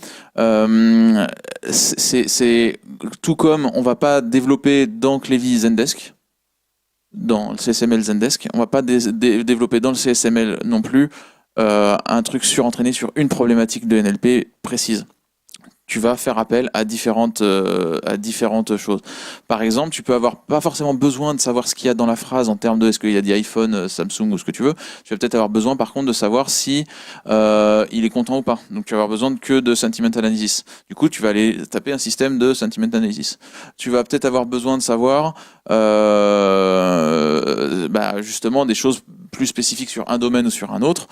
c'est tout comme on va pas développer dans Clevy Zendesk, dans le CSML Zendesk, on va pas développer dans le CSML non plus un truc surentraîné sur une problématique de NLP précise. Tu vas faire appel à différentes choses. Par exemple, tu peux avoir pas forcément besoin de savoir ce qu'il y a dans la phrase en termes de est-ce qu'il y a des iPhone, Samsung ou ce que tu veux. Tu vas peut-être avoir besoin par contre de savoir si il est content ou pas. Donc tu vas avoir besoin que de sentiment analysis. Du coup, tu vas aller taper un système de sentiment analysis. Tu vas peut-être avoir besoin de savoir justement des choses plus spécifiques sur un domaine ou sur un autre.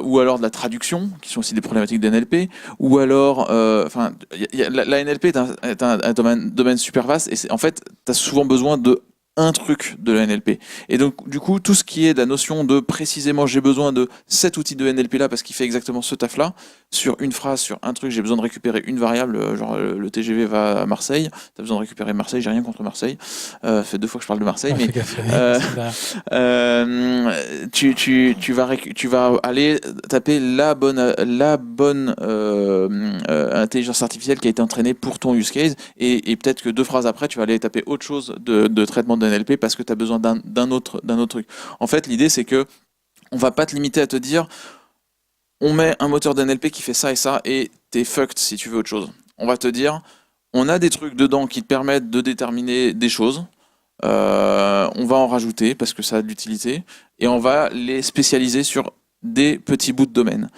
Ou alors de la traduction, qui sont aussi des problématiques d'NLP, ou alors, la NLP est un domaine super vaste, et en fait, tu as souvent besoin de un truc de la NLP. Et donc, du coup, tout ce qui est de la notion de précisément, j'ai besoin de cet outil de NLP là parce qu'il fait exactement ce taf là, sur une phrase, sur un truc, j'ai besoin de récupérer une variable, genre le TGV va à Marseille, t'as besoin de récupérer Marseille, j'ai rien contre Marseille, ça fait 2 fois que je parle de Marseille, mais tu vas aller taper la bonne intelligence artificielle qui a été entraînée pour ton use case, et peut-être que 2 phrases après, tu vas aller taper autre chose de traitement de NLP parce que tu as besoin d'un autre truc. En fait, l'idée, c'est que on va pas te limiter à te dire on met un moteur d'NLP qui fait ça et ça et t'es fucked si tu veux autre chose. On va te dire on a des trucs dedans qui te permettent de déterminer des choses. On va en rajouter parce que ça a de l'utilité et on va les spécialiser sur des petits bouts de domaine.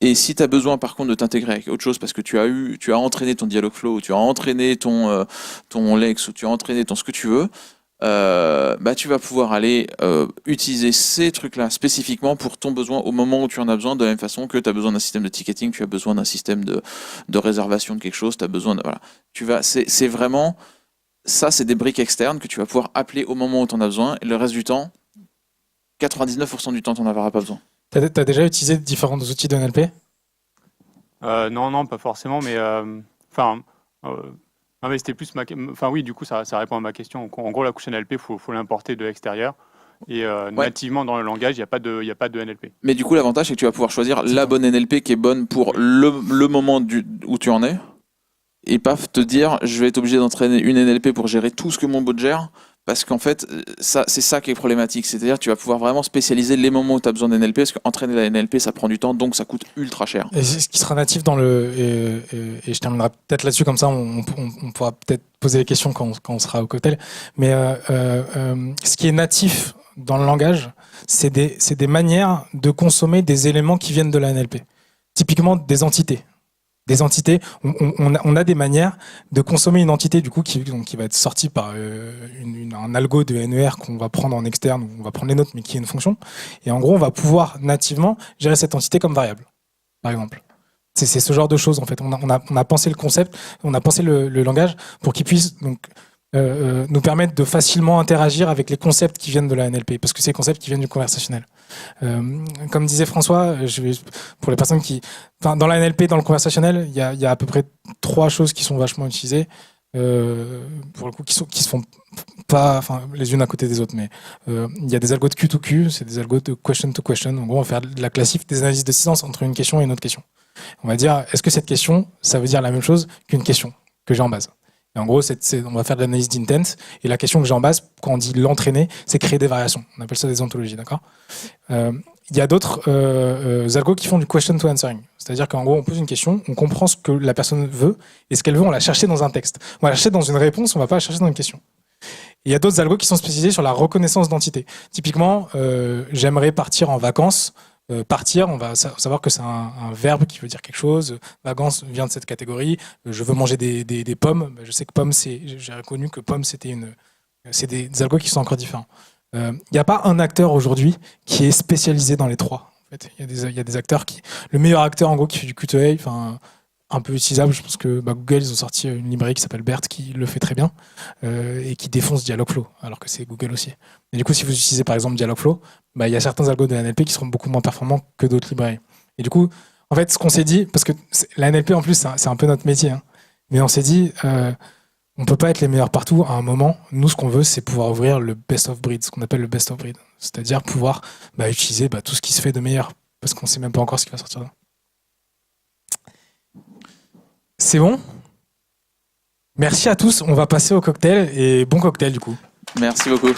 Et si tu as besoin par contre de t'intégrer avec autre chose parce que tu as entraîné ton Dialogflow, ou tu as entraîné ton Lex, ou tu as entraîné ton ce que tu veux, tu vas pouvoir aller utiliser ces trucs-là spécifiquement pour ton besoin au moment où tu en as besoin, de la même façon que tu as besoin d'un système de ticketing, tu as besoin d'un système de réservation de quelque chose, tu as besoin de... Voilà. C'est vraiment... Ça, c'est des briques externes que tu vas pouvoir appeler au moment où tu en as besoin, et le reste du temps, 99% du temps, tu n'en auras pas besoin. T'as déjà utilisé différents outils de NLP ? Non, pas forcément, mais non, mais c'était plus oui, du coup, ça répond à ma question. En gros, la couche NLP, faut l'importer de l'extérieur. Et nativement dans le langage, il n'y a pas de NLP. Mais du coup, l'avantage, c'est que tu vas pouvoir choisir la bonne NLP qui est bonne pour le moment où tu en es. Et paf, te dire, je vais être obligé d'entraîner une NLP pour gérer tout ce que mon bot gère. Parce qu'en fait, c'est ça qui est problématique. C'est-à-dire que tu vas pouvoir vraiment spécialiser les moments où tu as besoin d'NLP, parce qu'entraîner la NLP, ça prend du temps, donc ça coûte ultra cher. Et ce qui sera natif dans et je terminerai peut-être là-dessus, comme ça on pourra peut-être poser les questions quand on sera au cocktail. Mais ce qui est natif dans le langage, c'est des manières de consommer des éléments qui viennent de la NLP. Typiquement des entités. On a des manières de consommer une entité du coup qui va être sortie par un algo de NER qu'on va prendre en externe, ou on va prendre les nôtres mais qui est une fonction, et en gros on va pouvoir nativement gérer cette entité comme variable, par exemple. C'est ce genre de choses en fait. On a pensé le concept, on a pensé le langage pour qu'il puisse donc nous permettre de facilement interagir avec les concepts qui viennent de la NLP, parce que c'est les concepts qui viennent du conversationnel. Comme disait François, pour les personnes dans la NLP, dans le conversationnel, il y a à peu près 3 choses qui sont vachement utilisées, pour le coup, qui se font pas, les unes à côté des autres, mais il y a des algos de Q2Q, c'est des algos de question to question. En gros, on va faire de la classif, des analyses de distance entre une question et une autre question. On va dire, est-ce que cette question, ça veut dire la même chose qu'une question que j'ai en base? Et en gros, on va faire de l'analyse d'intent. Et la question que j'ai en base, quand on dit l'entraîner, c'est créer des variations. On appelle ça des ontologies, d'accord ? Il y a d'autres algos qui font du question to answering. C'est-à-dire qu'en gros, on pose une question, on comprend ce que la personne veut, et ce qu'elle veut, on l'a cherché dans un texte. On va la chercher dans une réponse, on va pas la chercher dans une question. Et il y a d'autres algos qui sont spécialisés sur la reconnaissance d'entités. Typiquement, j'aimerais partir en vacances. Partir, on va savoir que c'est un verbe qui veut dire quelque chose. Vacances vient de cette catégorie. Je veux manger des pommes. Je sais que pomme, j'ai reconnu que pomme, c'est des algos qui sont encore différents. Il n'y a pas un acteur aujourd'hui qui est spécialisé dans les trois. En fait, il y a des acteurs qui. Le meilleur acteur, en gros, qui fait du Q2A, enfin, un peu utilisable. Je pense que Google, ils ont sorti une librairie qui s'appelle BERT qui le fait très bien et qui défonce Dialogflow, alors que c'est Google aussi. Et du coup, si vous utilisez par exemple Dialogflow, il y a certains algos de la NLP qui seront beaucoup moins performants que d'autres librairies. Et du coup, en fait, ce qu'on s'est dit, parce que la NLP en plus, c'est un peu notre métier, hein, mais on s'est dit, on peut pas être les meilleurs partout à un moment. Nous, ce qu'on veut, c'est pouvoir ouvrir le best of breed, ce qu'on appelle le best of breed. C'est-à-dire pouvoir utiliser tout ce qui se fait de meilleur, parce qu'on sait même pas encore ce qui va sortir là. C'est bon? Merci à tous. On va passer au cocktail et bon cocktail du coup. Merci beaucoup.